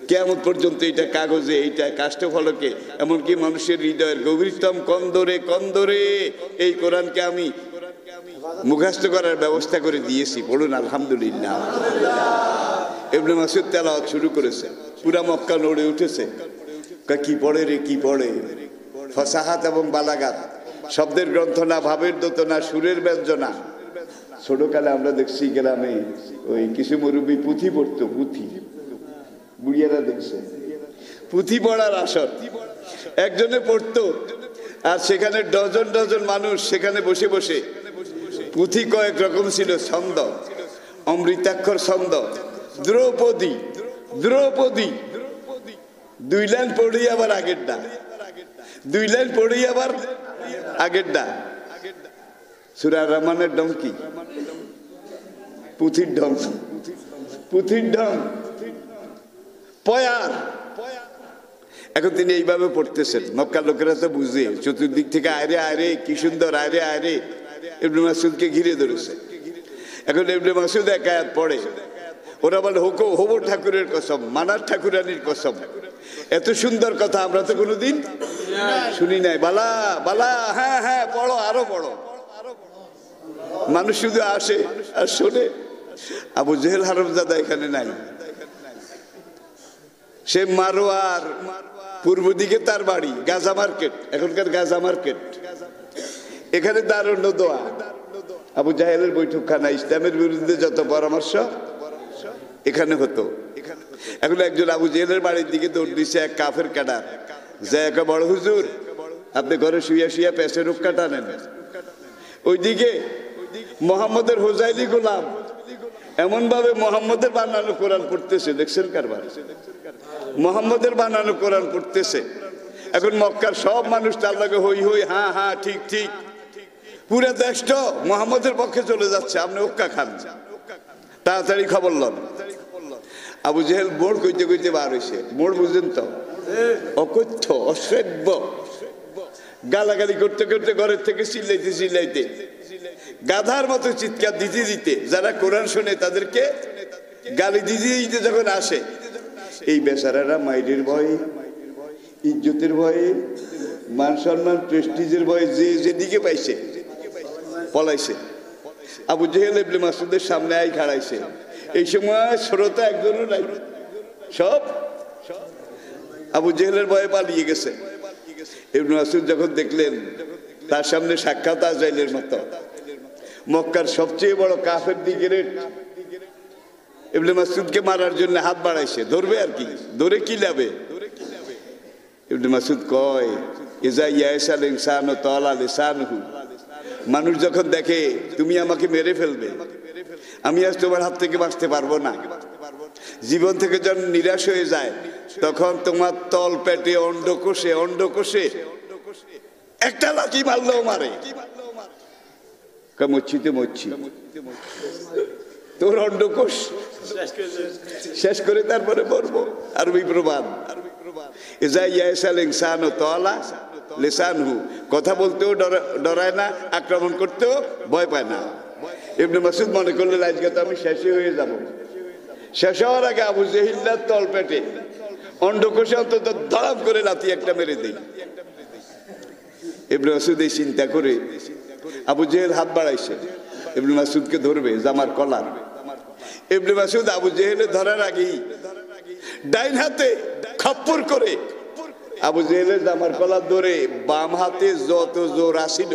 A: কিয়ামত পর্যন্ত এটা কাগজে, এইটা কাষ্ঠফলকে, এমনকি মানুষের হৃদয়ের গভীরতম কন্দরে কন্দরে এই কোরআনকে আমি মুখস্থ করার ব্যবস্থা করে দিয়েছি। বলুন আলহামদুলিল্লাহ। ইবনে মাসউদ তেলাওয়াত শুরু করেছে, পুরা মক্কা নড়ে উঠেছে। কি পড়ে রে, কি পড়ে! ফাসাহাত এবং বালাগাত, শব্দের গ্রন্থনা, ভাবের দোতনা, সুরের ব্যঞ্জনা। ছোটকালে আমরা দেখছি গ্রামে ওই কিছু মুরব্বী পুঁথি পড়তো, পুঁথি, বুড়িয়ারা দেখছে পুঁথি পড়ার আসর একজনে পড়তো, আর সেখানে ডজন ডজন মানুষ সেখানে বসে বসে পুঁথি কয়েক রকম ছিল। ছন্দ, অমৃতাক্ষর ছন্দ, দ্রৌপদী, দ্রৌপদী, 2 লাইন পড়েই আবার আগের ডা, 2 লাইন পড়েই আবার আগের ডা। সূরা রহমানের ঢং কি? পুঁথির ঢং, পুঁথির ঢং, পয়ার। এখন তিনি এইভাবে পড়তেছেন, মক্কার লোকেরা তো বুঝে, চতুর্দিক থেকে আয়রে আয়রে, কি সুন্দর আয়রে আয়রে ইবনে মাসউদকে ঘিরে ধরেছে। এখন ইবনে মাসউদ এক আয়াত পড়ে, ওরা বলে হবো ঠাকুরের কসম, মানার ঠাকুরানির কসম, এত সুন্দর কথা আমরা তো কোনোদিন শুনি নাই। বালা বালা, হ্যাঁ হ্যাঁ পড়ো, আরো পড়ো। মানুষ শুধু আসে আর শোনে। আবু জেহেল হারামজাদা এখানে নাই, সে মারোয়ার পূর্ব দিকে তার বাড়ি, গাজা মার্কেট, এখনকার গাজা মার্কেট। এখানে দারুণ দোয়া, আবু জাহেলের বৈঠকখানা, ইসলামের বিরুদ্ধে যত পরামর্শ এখানে হতো। এখন একজন আবু জেহেলের বাড়ির দিকে দৌড় দিছে এক কাফের ক্যাডার, যে একা বড় হুজুর আপনি ঘরে শুয়ে শুয়ে পেশে রূপ কাটানেন। ওইদিকে মোহাম্মদের হোজাইলি গোলাম এমন ভাবে মোহাম্মদের বানানো কোরআন পড়তেছে, দেখছেন কারবার, মোহাম্মদের বানানো কোরআন পড়তেছে। এখন মক্কার সব মানুষ তার লাগে হই হই, হ্যাঁ হ্যাঁ ঠিক ঠিক, পুরো দেশটা মোহাম্মদের পক্ষে চলে যাচ্ছে, আপনি ওক্কা খান, তাড়াতাড়ি খবর লন। আবু জেহেল মোড় কইতে কইতে বার হয়েছে। মোড় বুঝেন তো, অকথ্য, অশ্রাব্য, গালাগালি করতে করতে ঘরের থেকে চিল্লাইতে চিল্লাইতে, গাধার মতো চিৎকার দিতে দিতে, যারা কোরআন শোনে তাদেরকে গালি দিতে দিতে যখন আসে, এই বেচারারা মাইরের ভয়ে, ইজ্জতের ভয়ে, মান সম্মান প্রেস্টিজের ভয়ে যে যেদিকে পাইছে পলাইছে। আবু জেহেল ইবনে মাসউদের সামনে আই খাড়াইছে। এই সময় শ্রোতা একজনও নাই, সব আবু জেহেলের ভয়ে পালিয়ে গেছে। ইবনে মাসউদ যখন দেখলেন তার সামনে সাক্ষাৎ আজরাইলের মতো, মক্কার সবচেয়ে বড় কাফের দিগের ইবনে মাসউদকে মারার জন্য হাত বাড়াইছে, ধরবে আর কি, ধরে কি লাভে? ইবনে মাসউদ কয়, ইজা ইয়াসাল ইনসানু তালা লিসানহু, মানুষ যখন দেখে তুমি আমাকে মেরে ফেলবে, আমি আজ তোমার হাত থেকে বাঁচতে পারবো না, জীবন থেকে যখন নিরাশ হয়ে যায়, তখন তোমার তল পেটে অন্ডকোষে একটা লাথি মারলেও মারে, মচ্ছিতে মচ্ছি, তোর অন্ডকোষ শেষ করে তারপরে পড়বো। আরবি প্রবাদ, ইজা ইয়াসাল ইনসানু তালা লিসানহু, কথা বলতেও ডরায় না, আক্রমণ করতেও ভয় পায় না। ইবনে মাসউদ মনে করলেন আজকে তো আমি শেষই হয়ে যাব। শেষ হওয়ার আগে আবু জেহিল্লার তল পেটে অন্ডকোষে অন্তত ধড়াম করে লাথি একটা মেরে দেই। ইবনে মাসউদ এই চিন্তা করে আবু জেহেল হাত বাড়াইছে, ইবনে মাসউদকে ধরবে জামার কলার। ইবনে মাসউদ আবু জেহেলের ধরার আগেই ডাইন হাতে খপ্পর করে আবু জেহেলের জামার কলার ধরে বাম হাতে যত জোর আসিল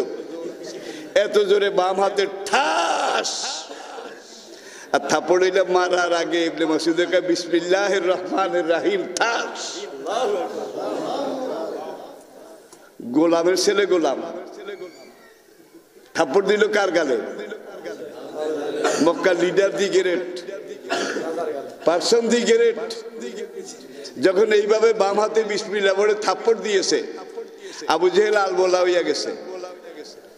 A: এত জোরে বাম হাতে ঠাস, আর থাপড় হইলে মারার আগে ইবনে মাসউদ কয় বিসমিল্লাহির রহমানির রহিম, ঠাস। গোলামের ছেলে গোলাম থাপড় দিল কার গালে? মক্কা লিডার দি গ্রেট পারসন দি গ্রেট যখন এইভাবে বাম হাতে বিসমিল্লাহ বলে থাপ্পড় দিয়েছে, আবু জেহেল আলবোলা হইয়া গেছে।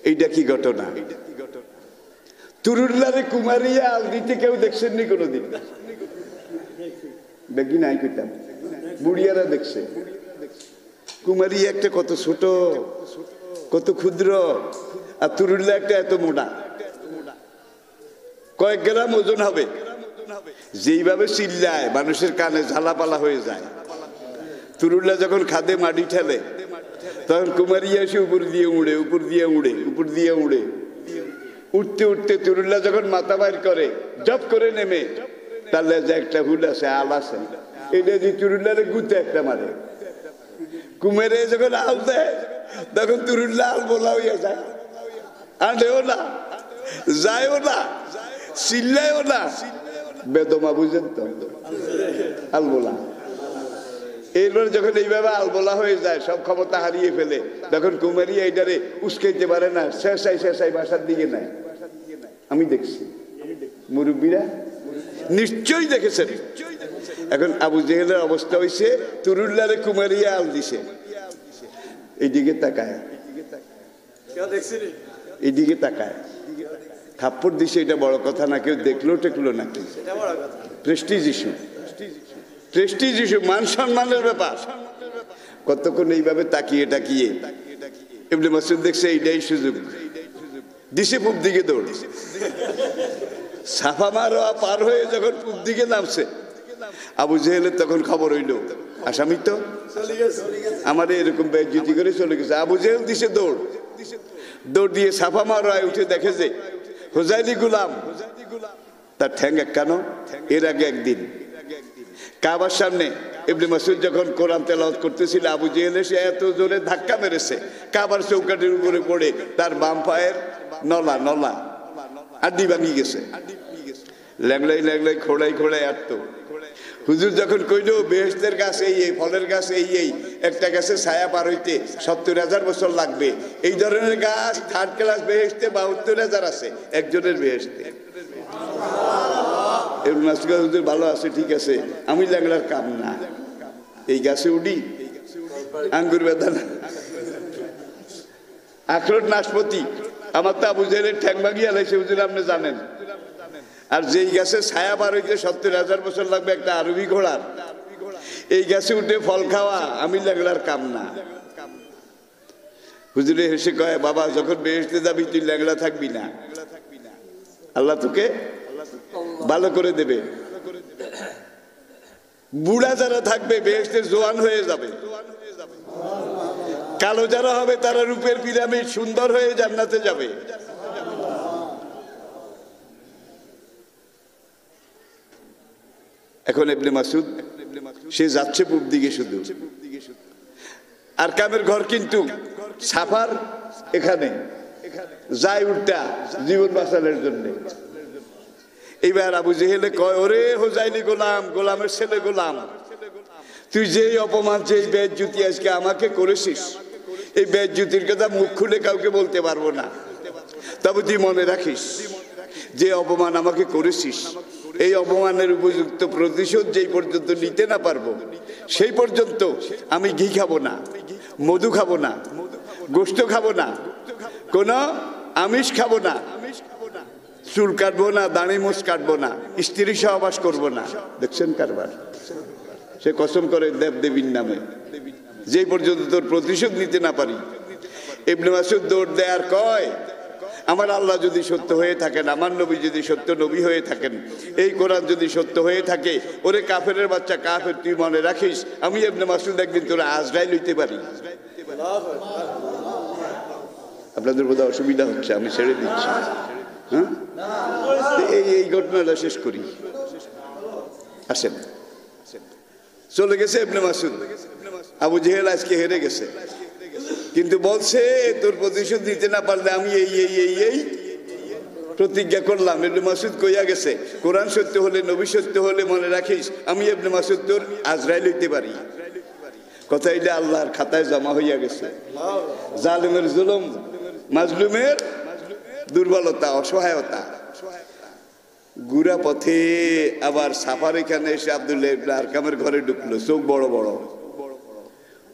A: এইটা কি ঘটনা? তুরুল্লারে কুমারিয়া আল দিতে কেউ দেখছেননি কোনোদিন? দেখি নাই কইতাম, বুড়িয়ারা দেখছে। কুমারিয়া একটা কত ছোট, কত ক্ষুদ্র, আর তুরুল্লা একটা এত মোটা, কয়েক গ্রাম ওজন হবে। যেইভাবে চিল্লায় মানুষের কানে ঝালাপালা হয়ে যায়। তুরুল্লা যখন খাদে মাটি ঠেলে তখন কুমারিয়া এসে উপর দিয়ে উড়ে উঠতে উঠতে তুরুল্লা যখন মাথা বাইর করে জব করে নেমে, তার লেজে একটা হুল আছে, আল আছে, এটা যে তুরুল্লারে গুতে একটা মারে। কুমেরে যখন আল দেয় তখন তুরুল্লা আল বোলা হইয়া যায়, আনেও না, যায়ও না, চিল্লায়ও না, বেদমা, বুঝেন তো? আলবোলা। এরপর যখন এইভাবে আলবোলা হয়ে যায়, সব ক্ষমতা হারিয়ে ফেলে, তখন কুমারিয়া এইটারে উস্কাইতে পারে না, শেষাই বাসার দিকে নেয়। আমি দেখছি, মুরব্বীরা নিশ্চয়ই দেখেছেন। এখন আবু জেহেলের অবস্থা হয়েছে, তুরুল্লারে কুমারিয়া আল দিছে, এইদিকে তাকায়, এইদিকে তাকায়, থাপ্পড় দিছে। এটা বড় কথা না, কেউ দেখলো টেকলো নাকি? প্রেস্টিজ ইস্যু, মান সম্মানের ব্যাপার। কতক্ষণ এইভাবে তাকিয়ে ইবনে মাসউদ দেখছে এইটাই সুযোগ, দিছে পূব দিকে দৌড়। সাফা মারোয়া পার হয়ে যখন পূব দিকে নামছে, আবু জেহেলের তখন খবর হইল আসামি তো আমার এরকম বেইজ্জতি করে চলে গেছে। আবু জেহেল দিছে দৌড় দিয়ে সাফা মারোয়ায় উঠে দেখে যে হুজাইলি গুলাম, তার ঠ্যাং একখানো। এর আগে একদিন কাবার সামনে ইবনে মাসউদ যখন কোরআন তেলাওয়াত করতেছিল, আবু জেহেল এসে এত জোরে ধাক্কা মেরেছে, কাবার চৌকাঠের উপরে পড়ে তার বাম পায়ের নলা আড্ডি ভাঙি গেছে। ল্যাংলাই খোড়াই আটতো। হুজুর যখন কইল বেহেশতের গাছ এই ফলের গাছ এই একটা গাছের ছায়া পার হইতে ৭০,০০০ বছর লাগবে, এই ধরনের গাছ থার্ড ক্লাস বেহেশতে ৭২,০০০ আছে, একজনের বেহেশতে। হুজুর ভালো আছে, ঠিক আছে, আমি ল্যাংলার কাম না, এই গাছে উঠি, আঙ্গুর বেদানা, আখরোট, নাশপাতি, আমার তো আবু জেহেলের ঠ্যাং ভাঙিয়া লাইছে, হুজুর আপনি জানেন। আর যেই গাছে ছায়া পার হইতে ৭০,০০০ বছর লাগবে একটা আরবি ঘোড়ার, এই গাছে উঠে ফল খাওয়া আমি ল্যাংলার কাম না। হুজুরে হেসে কয়, বাবা যখন বেহেশতে যাবি তুই ল্যাংলা থাকবি না, আল্লাহ তোকে ভালো করে দেবে। বুড়া যারা থাকবে বেহেশতে জোয়ান হয়ে যাবে, কালো যারা হবে তারা রূপের পিরামিড সুন্দর হয়ে জান্নাতে যাবে। এখন ইবনে মাসউদ সে যাচ্ছে পূব দিকে শুধু, আর কামের ঘর কিন্তু সাফার এখানে যায় উল্টা জীবন বাঁচানোর জন্য। এইবার আবু জেহেলে কয়, ওরে হোজাইলি গোলাম, গোলামের ছেলে গোলাম, তুই যেই অপমান, যেই বেইজ্জতি আজকে আমাকে করেছিস, এই বেইজ্জতির কথা মুখ খুলে কাউকে বলতে পারবো না, তবে তুই মনে রাখিস যে অপমান আমাকে করেছিস, এই অপমানের উপযুক্ত প্রতিশোধ যেই পর্যন্ত নিতে না পারবো সেই পর্যন্ত আমি ঘি খাবো না, মধু খাবো না, গোশত খাবো না, কোন আমিষ খাবো না, চুল কাটবো না, দাড়ি মোছ কাটবো না, স্ত্রী সহবাস করবো না। দেখছেন কারবার, সে কসম করে দেব দেবীর নামে, যেই পর্যন্ত তোর প্রতিশোধ নিতে না পারি। ইবনে মাসউদ দৌড় দেয় আর কয়, আমার আল্লাহ যদি সত্য হয়ে থাকেন, আমার নবী যদি সত্য নবী হয়ে থাকেন, এই কোরআন যদি সত্য হয়ে থাকে, ওরে কাফেরের বাচ্চা কাফের, তুই মনে রাখিস আমি ইবনে মাসউদ একদিন তোরা আজরাইল হইতে পারি। আপনাদের বোধহয় অসুবিধা হচ্ছে, আমি ছেড়ে দিচ্ছি। হ্যাঁ, এই ঘটনাটা শেষ করি, আসেন। চলে গেছে ইবনে মাসউদ, আবু জেহেল আজকে হেরে গেছে, কিন্তু বলছে তোর প্রতিশোধ দিতে না পারলে আমি এই এই এই এই প্রতিজ্ঞা করলাম। ইবনে মাসউদ কইয়া গেছে, কোরআন সত্য হলে, নবী সত্য হলে মনে রাখিস আমি ইবনে মাসউদ তোর আজরাইল হইতে পারি। কথা এটা আল্লাহর খাতায় জমা হইয়া গেছে। জালিমের জুলুম, মাজলুমের দুর্বলতা, অসহায়তা। গুড়া পথে আবার সাফার এখানে এসে আব্দুল্লাহ ইবনে আরকামের ঘরে ঢুকলো, চোখ বড় বড়।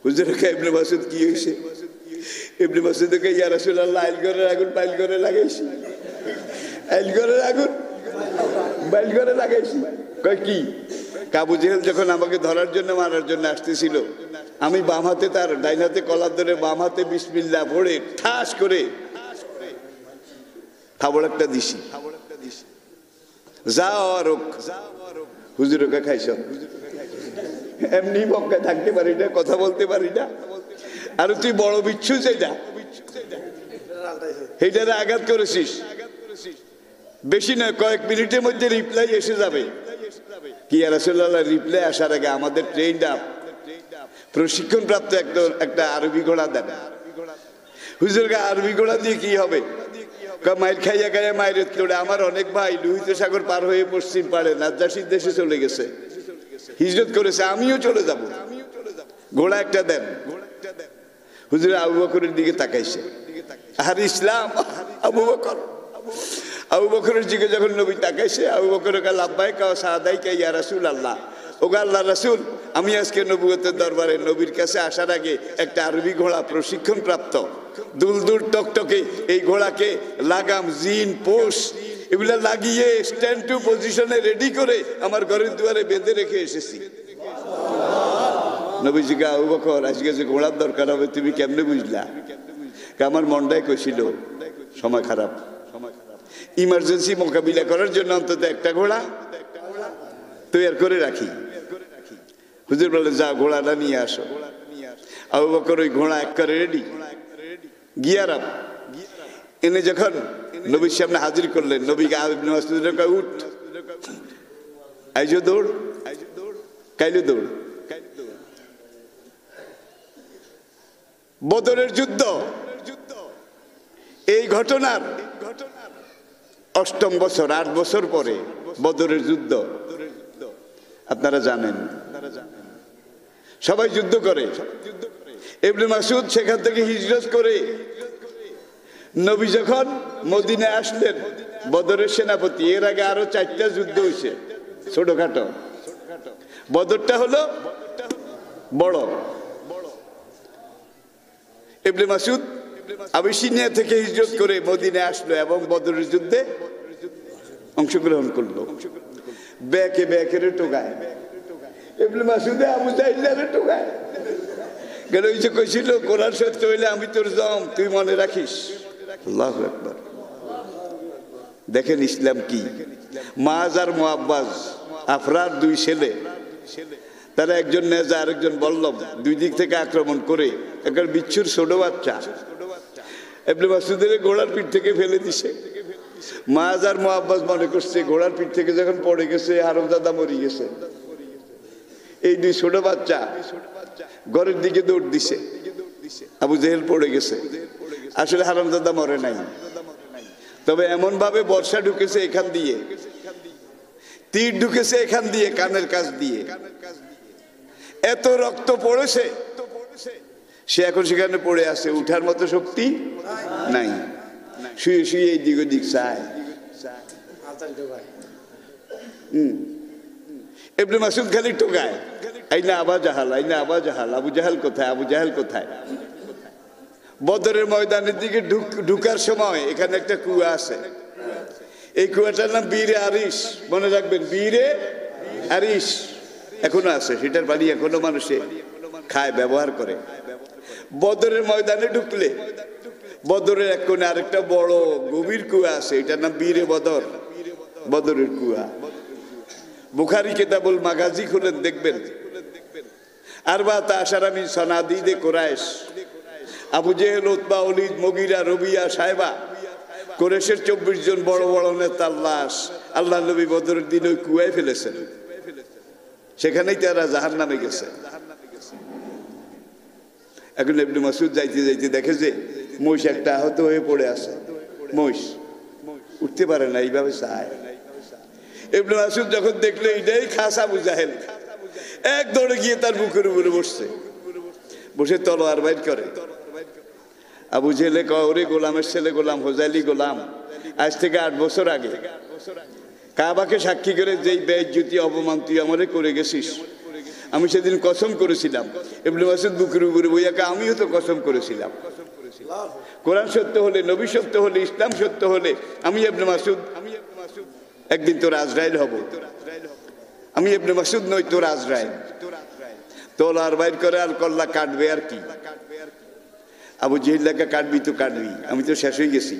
A: হুজুর ইবনে মাসউদ কি হয়েছে? ইবনে মাসউদ কে, ইয়া রাসূলুল্লাহ, আইল ঘরের আগুন বাইল ঘরে লাগাইছি, আইল ঘরের আগুন বাইল ঘরে লাগাইছি। কয় কি? আবু জেহেল যখন আমাকে ধরার জন্য, মারার জন্য আসতেছিল, আমি বাম হাতে তার ডাইন হাতে কলার ধরে বাম হাতে বিসমিল্লাহ পড়ে ঠাস করে থাবড় একটা দিছি। যাও আর হুজুর ওকে খাইছ, এমনি বক্কা থাকতে পারি না, কথা বলতে পারি না, আর তুই বড় বিচ্ছু যেটা সেইটারে আঘাত করেছিস, বেশি নয় কয়েক মিনিটের মধ্যে রিপ্লাই এসে যাবে। কি ইয়া রাসূলুল্লাহ, রিপ্লাই আসার আগে আমাদের ট্রেন্ড আপ প্রশিক্ষণ প্রাপ্ত একটা আরবি ঘোড়া দেন। হুজুরকে আরবি ঘোড়া দিয়ে কি হবে? মাইল খাইয়া খাইয়া মাইরের তোড়ে আমার অনেক ভাই লোহিত সাগর পার হয়ে পশ্চিম পাড়ে নাজ্জাশীর দেশে চলে গেছে, হিজরত করেছে, আমিও চলে যাব, ঘোড়া একটা দেন। হুজুর আবু বকরের দিকে তাকাইছে, আর ইসলাম আবু বকর। আবু বকরের দিকে যখন নবী তাকাইছে, আবু বকর কা লাব্বাইকা ওয়া সাদাইকা ইয়া রাসূলুল্লাহ, ওগো আল্লাহর রাসূল, আমি আজকে নবুয়তের দরবারে নবীর কাছে আসার আগে একটা আরবি ঘোড়া প্রশিক্ষণ প্রাপ্ত, দুলদুল টকটকে এই ঘোড়াকে লাগাম, জিন, পোষ এগুলা লাগিয়ে স্ট্যান্ড টু পজিশনে রেডি করে আমার ঘরের দুয়ারে বেঁধে রেখে এসেছি। নবীজিকে, আবু বকর, আজকে যে ঘোড়ার দরকার হবে তুমি কেমনে বুঝলা? আমার মনটাই কইছিল সময় খারাপ, ইমার্জেন্সি মোকাবিলা করার জন্য অন্তত একটা ঘোড়া তৈরি করে রাখি। হুজুর বলে, যা ঘোড়াটা নিয়ে আসো। আবু বকর ওই ঘোড়া এক করে রেডি, গিয়ার আপ এনে যখন নবীর সামনে হাজির করলেন, নবীকে ইবনে মাসউদ কয়, উঠ, আইজো দৌড়, কাইলো দৌড়। বদরের যুদ্ধ, এই ঘটনার ৮ম বছর, ৮ বছর পরে বদরের যুদ্ধ। আপনারা জানেন সবাই যুদ্ধ করে। ইবনে মাসউদ সেখান থেকে হিজরত করে নবী যখন মদিনায় আসলেন, বদরের সেনাপতি। এর আগে আরো 4টা যুদ্ধ হয়েছে ছোটখাটো, বদরটা হলো বড়। ইবনে মাসউদ আবিসিনিয়া থেকে হিজরত করে মদিনায় আসলো এবং বদরের যুদ্ধে অংশগ্রহণ করলো। ব্যাকে ব্যাকের টোকায় ইবনে মাসউদে আবু জাহিলের টোকায় গেল। ওই যে কইছিল, কোরআন সত্য হইলে আমি তোর জম, তুই মনে রাখিস। আল্লাহু আকবার। দেখেন ইসলাম কি। মাজ আর মুআব্বাজ, আফরার 2 ছেলে, তারা একজন নেজা আরেকজন বল্লভ, 2 দিক থেকে আক্রমণ করে একটা বিচ্ছুর ছোট বাচ্চা ইবনে মাসউদের ঘোড়ার পিঠ থেকে ফেলে দিছে। মাজ আর মুআব্বাজ মনে করছে ঘোড়ার পিঠ থেকে যখন পড়ে গেছে হারামজাদা মরে গেছে, এই দুই ছোট বাচ্চা ঘরের দিকে দৌড় দিছে, আবু জেহেল পড়ে গেছে। আসলে হারামজাদা মরে নাই, তবে এমন ভাবে বর্ষা ঢুকেছে এখান দিয়ে, তীর ঢুকেছে এখান দিয়ে, কানের কাছ দিয়ে, এত রক্ত পড়েছে, সে এখন সেখানে পড়ে আছে, উঠার মতো শক্তি নাই, শুয়ে শুয়ে এই দিক ওদিক চায়। ইবনে মাসউদ খালি টোকায়, আইনা আবা জাহাল, আইনা আবা জাহাল, আবু জাহাল কোথায়, আবু জাহাল কোথায়। বদরের ময়দানের দিকে ঢুকার সময় এখানে একটা কুয়া আছে, এই কুয়াটার নাম বীরে আরিশ, মনে রাখবেন, বীরে আরিশ এখনো আছে, সেটার পানি এখনো মানুষে খায়, ব্যবহার করে। বদরের ময়দানে ঢুকলে বদরের এক কোণে আরেকটা বড় গভীর কুয়া আছে, এটার নাম বীরে বদর, বদরের কুয়া। বুখারী কিতাবুল মাগাজি খুলেন দেখবেন, আরবাত আশারা মিন সানাদিদে কুরাইশ, আবু জেহেল, উতবা, ওলীদ, মুগীরা, রবিয়া, সায়বা, কুরাইশের 24 জন বড় বড় নেতার লাশ আল্লাহ নবী বদরের দিন ওই কুয়ায় ফেলেছেন, সেখানেই তারা জাহান্নামে গেছে। এখন ইবনে মাসউদ যাইতে যাইতে দেখে যে মহিষ একটা আহত হয়ে পড়ে আছে, মহিষ উঠতে পারে না, এইভাবে চায়। ইবনে মাসউদ যখন দেখলো এটাই খাস আবু জাহেল, এক দৌড়ে গিয়ে তার বুকের উপরে বসছে, বসে তলোয়ার বাইর করে। আবু জেহেলে কয়, ওরে গোলামের ছেলে গোলাম, হোজাইলি গোলাম, আজ থেকে 8 বছর আগে কাবাকে সাক্ষী করে যেই বেইজ্জতি অপমান তুই আমারে করে গেছিস, আমি সেদিন কসম করেছিলাম। ইবনে মাসউদ বুকের উপরে বইয়াকে, আমিও তো কসম করেছিলাম, কোরআন সত্য হলে, নবী সত্য হলে, ইসলাম সত্য হলে আমি ইবনে মাসউদ একদিন তোর আজরাইল হব, আমি ইবনে মাসউদ নই, তোর আজরাইল। তলোয়ার বাইর করে আর কল্লা কাটবে আর কি। আবু জেহেলকে কাটবি তো কাটবি, আমি তো শেষ হয়ে গেছি,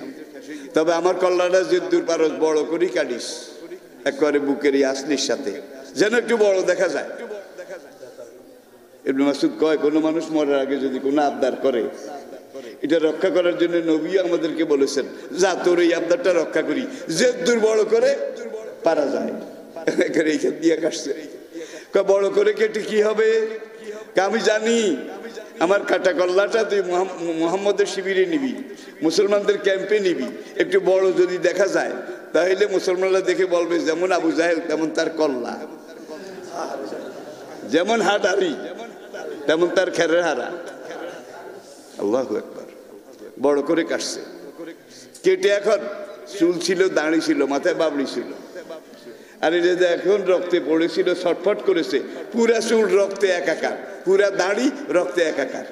A: তবে আমার কল্লাটা যে দূর পারস বড় করেই কাটিস, একবারে বুকের এই আসলির সাথে, যেন একটু বড় দেখা যায়। ইবনে মাসউদ কয়, কোনো মানুষ মরার আগে যদি কোনো আবদার করে, এটা রক্ষা করার জন্য নবী আমাদেরকে বলেছেন, যা তোর এই আবদারটা রক্ষা করি, যে দূর বড় করে পারা যায়। এইখান দিয়ে কাটছে, বড় করে কেটে কি হবে, আমি জানি আমার কাটা কল্লাটা তুই মুহাম্মদের শিবিরে নিবি, মুসলমানদের ক্যাম্পে নিবি, একটু বড় যদি দেখা যায় তাহলে মুসলমানরা দেখে বলবে যেমন আবু জাহেল তেমন তার কল্লা, যেমন হাডারি তেমন তার খেরের হারা। আল্লাহু আকবার। বড় করে কাটছে, কেটে এখন চুল ছিল, দাড়ি ছিল, মাথায় বাবড়ি ছিল, আর এটা এখন রক্তে পড়েছিল, ছটফট করেছে, পুরা চুল রক্তে একাকার, পুরা দাড়ি রক্তে একাকার।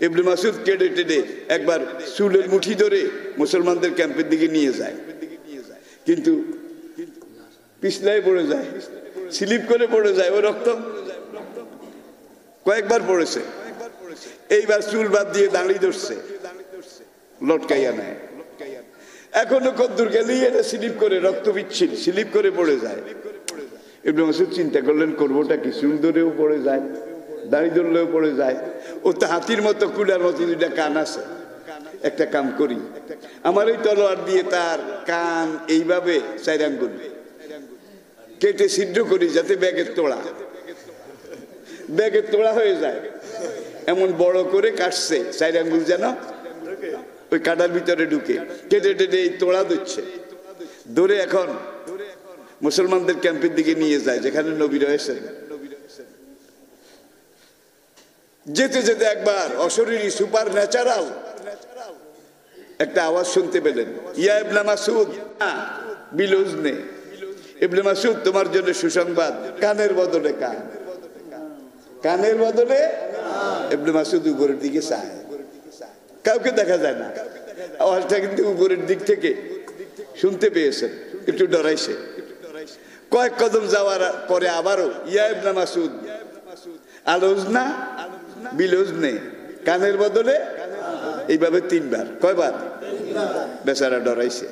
A: ইবনে মাসউদ কেটে টেটে একবার চুলের মুঠি ধরে মুসলমানদের ক্যাম্পের দিকে নিয়ে যায়, কিন্তু পিছলাই পড়ে যায়, স্লিপ করে পড়ে যায়, ও রক্ত কয়েকবার পড়েছে। এইবার চুল বাদ দিয়ে দাঁড়ি ধরছে, লটকাইয়া নেয়। এখনো কদ্দুর গেলেই এটা স্লিপ করে, রক্ত বিচ্ছিল, স্লিপ করে পড়ে যায়। ইবনে মাসউদ চিন্তা করলেন, করবোটা কি, চুল ধরেও পড়ে যায়, দাড়ি ধরলেও পড়ে যায়, ও তো হাতির মতো কুলার মতো দুইটা কান আছে, একটা কাম করি, আমার এই তলোয়ার দিয়ে তার কান এইভাবে 4 আঙ্গুল কেটে ছিদ্র করি, যাতে ব্যাগের তোড়া হয়ে যায়, এমন বড় করে কাটছে, 4 আঙ্গুল যেন ওই কাটার ভিতরে ঢুকে, কেটে টেটে এই তোড়া দিচ্ছে, ধরে এখন মুসলমানদের ক্যাম্পের দিকে নিয়ে যায়, যেখানে নবী রয়েছেন। যেতে যেতে একবার অশরীরী, সুপার ন্যাচারাল একটা আওয়াজ শুনতে পেলেন, ইয়া ইবনে মাসউদ বিলুজনে, ইবনে মাসউদ তোমার জন্য সুসংবাদ, কানের বদলে কান, কানের বদলে। ইবনে মাসউদ উপরের দিকে চায়, কাউকে দেখা যায় না, আওয়াজটা কিন্তু উপরের দিক থেকে শুনতে পেয়েছেন, একটু ডরাইছে। কয়েক কদম যাওয়ার পরে আবারও ইয়া ইবনে মাসউদ আলোজনা বিলুজনে, কানের বদলে, এইভাবে 3 বার। কয়বার? বেচারা ডরাইছে,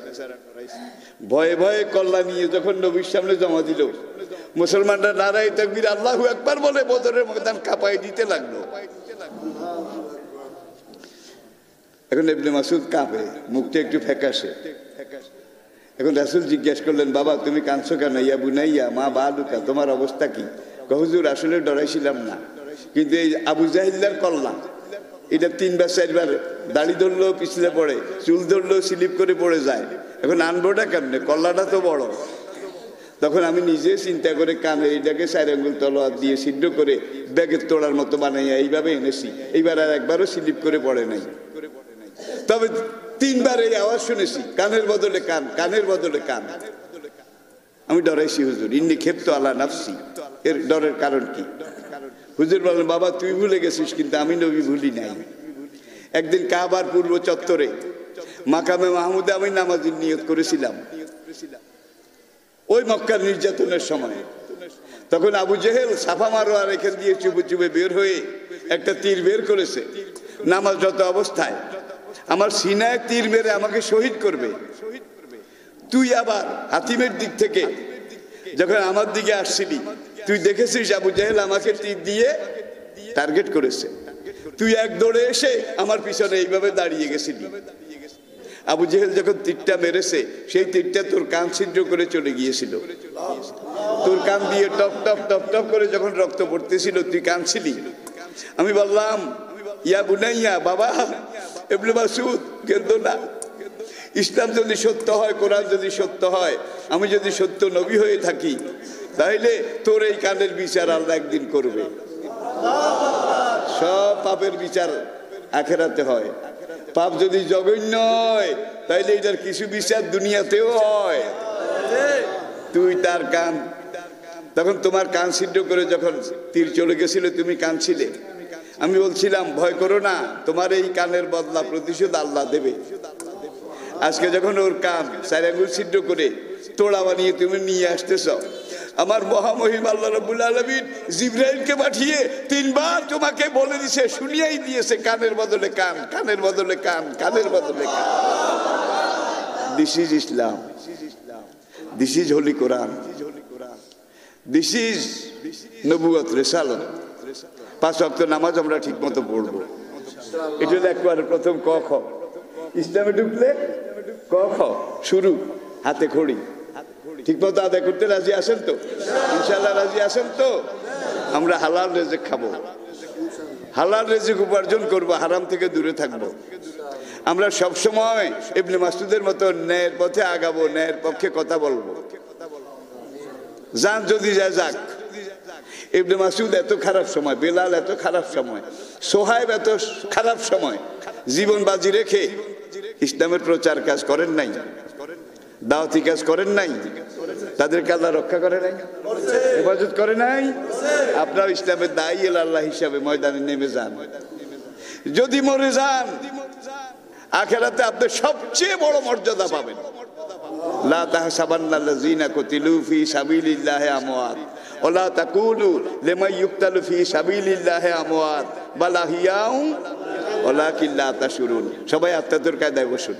A: ভয়ে ভয়ে কল্লা নিয়ে যখন নবীর সামনে জমা দিল, মুসলমানরা নারায়ে তাকবীর আল্লাহু আকবার বলে বদরের ময়দান কাঁপাই দিতে লাগলো। এখন ইবনে মাসউদ কাঁপে, মুখটা একটু ফ্যাকাশে। এখন রাসূল জিজ্ঞেস করলেন, বাবা তুমি কাঁদছো কেন? ইয়া বুনাইয়া মা বালুকা, তোমার অবস্থা কি? হুজুর আসলে ডরাইছিলাম না, কিন্তু এই আবু জাহিল্লার কল্লা এটা 3 বার 4 বার দাড়ি ধরলেও পিছলে পড়ে, চুল ধরলেও স্লিপ করে পড়ে যায়, এখন আনবোটা কেমনে, কল্লাটা তো বড়। তখন আমি নিজে চিন্তা করে কানে এইটাকে 4 আঙ্গুল তলোয়ার দিয়ে সিদ্ধ করে ব্যাগের তোড়ার মতো বানাইয়া এইভাবে এনেছি। এইবার আর একবারও স্লিপ করে পড়ে নাই। তবে 3 বার এই আওয়াজ শুনেছি, কানের বদলে কান, কানের বদলে কান। আমি ডরাইছি হুজুর, ইন্নি খেপ্ত আলা নাফসি। এর ডরের কারণ কি? হুজুর বলেন, বাবা তুই ভুলে গেছিস, কিন্তু আমি নবী ভুলি নাই। একদিন কাবার পূর্ব চত্বরে মাকামে মাহমুদে আমি নামাজের নিয়ত করেছিলাম, ওই মক্কার নির্যাতনের সময়। তখন আবু জেহেল সাফা মারোয়ার এখান দিয়ে চুপে চুপে বের হয়ে একটা তীর বের করেছে নামাজরত অবস্থায়। আমার সিনায় তীর মেরে আমাকে শহীদ করবে। তুই আবার হাতিমের দিক থেকে যখন আমার দিকে আসছিলি, তুই দেখেছিস আবু জেহেল আমাকে তীর দিয়ে টার্গেট করেছে। তুই এক দৌড়ে এসে আমার পিছনে এইভাবে দাঁড়িয়ে গেছিলি। আবু জেহেল যখন তীরটা মেরেছে, সেই তীরটা তোর কান ছিদ্র করে চলে গিয়েছিল। তোর কান দিয়ে টপ টপ টপ টপ করে যখন রক্ত পড়তেছিল, তুই কাঁদছিলি। আমি বললাম, ইয়া বুনাইয়া, বাবা ইবনে মাসউদ, কেঁদো না। ইসলাম যদি সত্য হয়, কোরআন যদি সত্য হয়, আমি যদি সত্য নবী হয়ে থাকি, তাইলে তোর এই কানের বিচার আল্লাহ একদিন করবে। সব পাপের বিচার আখেরাতে হয়। পাপ যদি জঘন্য হয়, তাইলে এটার কিছু বিচার দুনিয়াতেও হয়। তুই তার কান, তখন তোমার কান ছিদ্র করে যখন তীর চলে গেছিল, তুমি কাঁদছিলে। আমি বলছিলাম, ভয় করো না, তোমার এই কানের বদলা প্রতিশোধ আল্লাহ দেবে। আজকে যখন ওর কান 4 আঙ্গুল ছিদ্র করে তোড়া বানিয়ে তুমি নিয়ে আসতেছ, আমার মহামহিম আল্লাহ রাব্বুল আলামিন জিবরাইলকে পাঠিয়ে 3 বার তোমাকে বলে দিয়েছে, শুনিয়েই দিয়েছে, কানের বদলে কান, কানের বদলে কান, কানের বদলে কান। This is Islam, this is holy Quran, this is নবুয়ত, রিসালাত। 5 ওয়াক্ত নামাজ আমরা ঠিক মতো পড়বো। এটা হলো একবারে প্রথম ক খ। ইসলামে ঢুকলে ক খ শুরু, হাতে খড়ি। ঠিক মতো আদায় করতে রাজি আছেন তো? ইনশাআল্লাহ রাজি আছেন তো? আমরা হালাল রিজিক খাবো, হালাল রিজিক উপার্জন করবো, হারাম থেকে দূরে থাকবো। আমরা সবসময় ইবনে মাসউদের মতো ন্যায়ের পথে আগাবো, ন্যায়ের পক্ষে কথা বলবো। যান যদি যায় যাক। ইবনে মাসউদ এত খারাপ সময়, বেলাল এত খারাপ সময়, সোহাইব এত খারাপ সময়, জীবন বাজি রেখে ইসলামের প্রচার কাজ করেন নাই, দাওয়াতি কাজ করেন নাই, তাদেরকে আল্লাহ রক্ষা করে নাই, হেফাজত করে নাই। আপনার ইসলামের দায়ী আল্লাহ হিসাবে ময়দানে নেমে যান। যদি মরে যান, আখিরাতে আপনি সবচেয়ে বড় মর্যাদা পাবেন। লা তাহসাবান্নাল্লাযীনা কুতিলু ফী সাবিলিল্লাহি আমওয়াত ওয়া লা তাকুলু লিমান ইউকতালু ফী সাবিলিল্লাহি আমওয়াত বাল আহইয়াউ ওয়ালাকিন লা তাশউরুন। সবাই আত্মাতুর কায়দায় বসুন।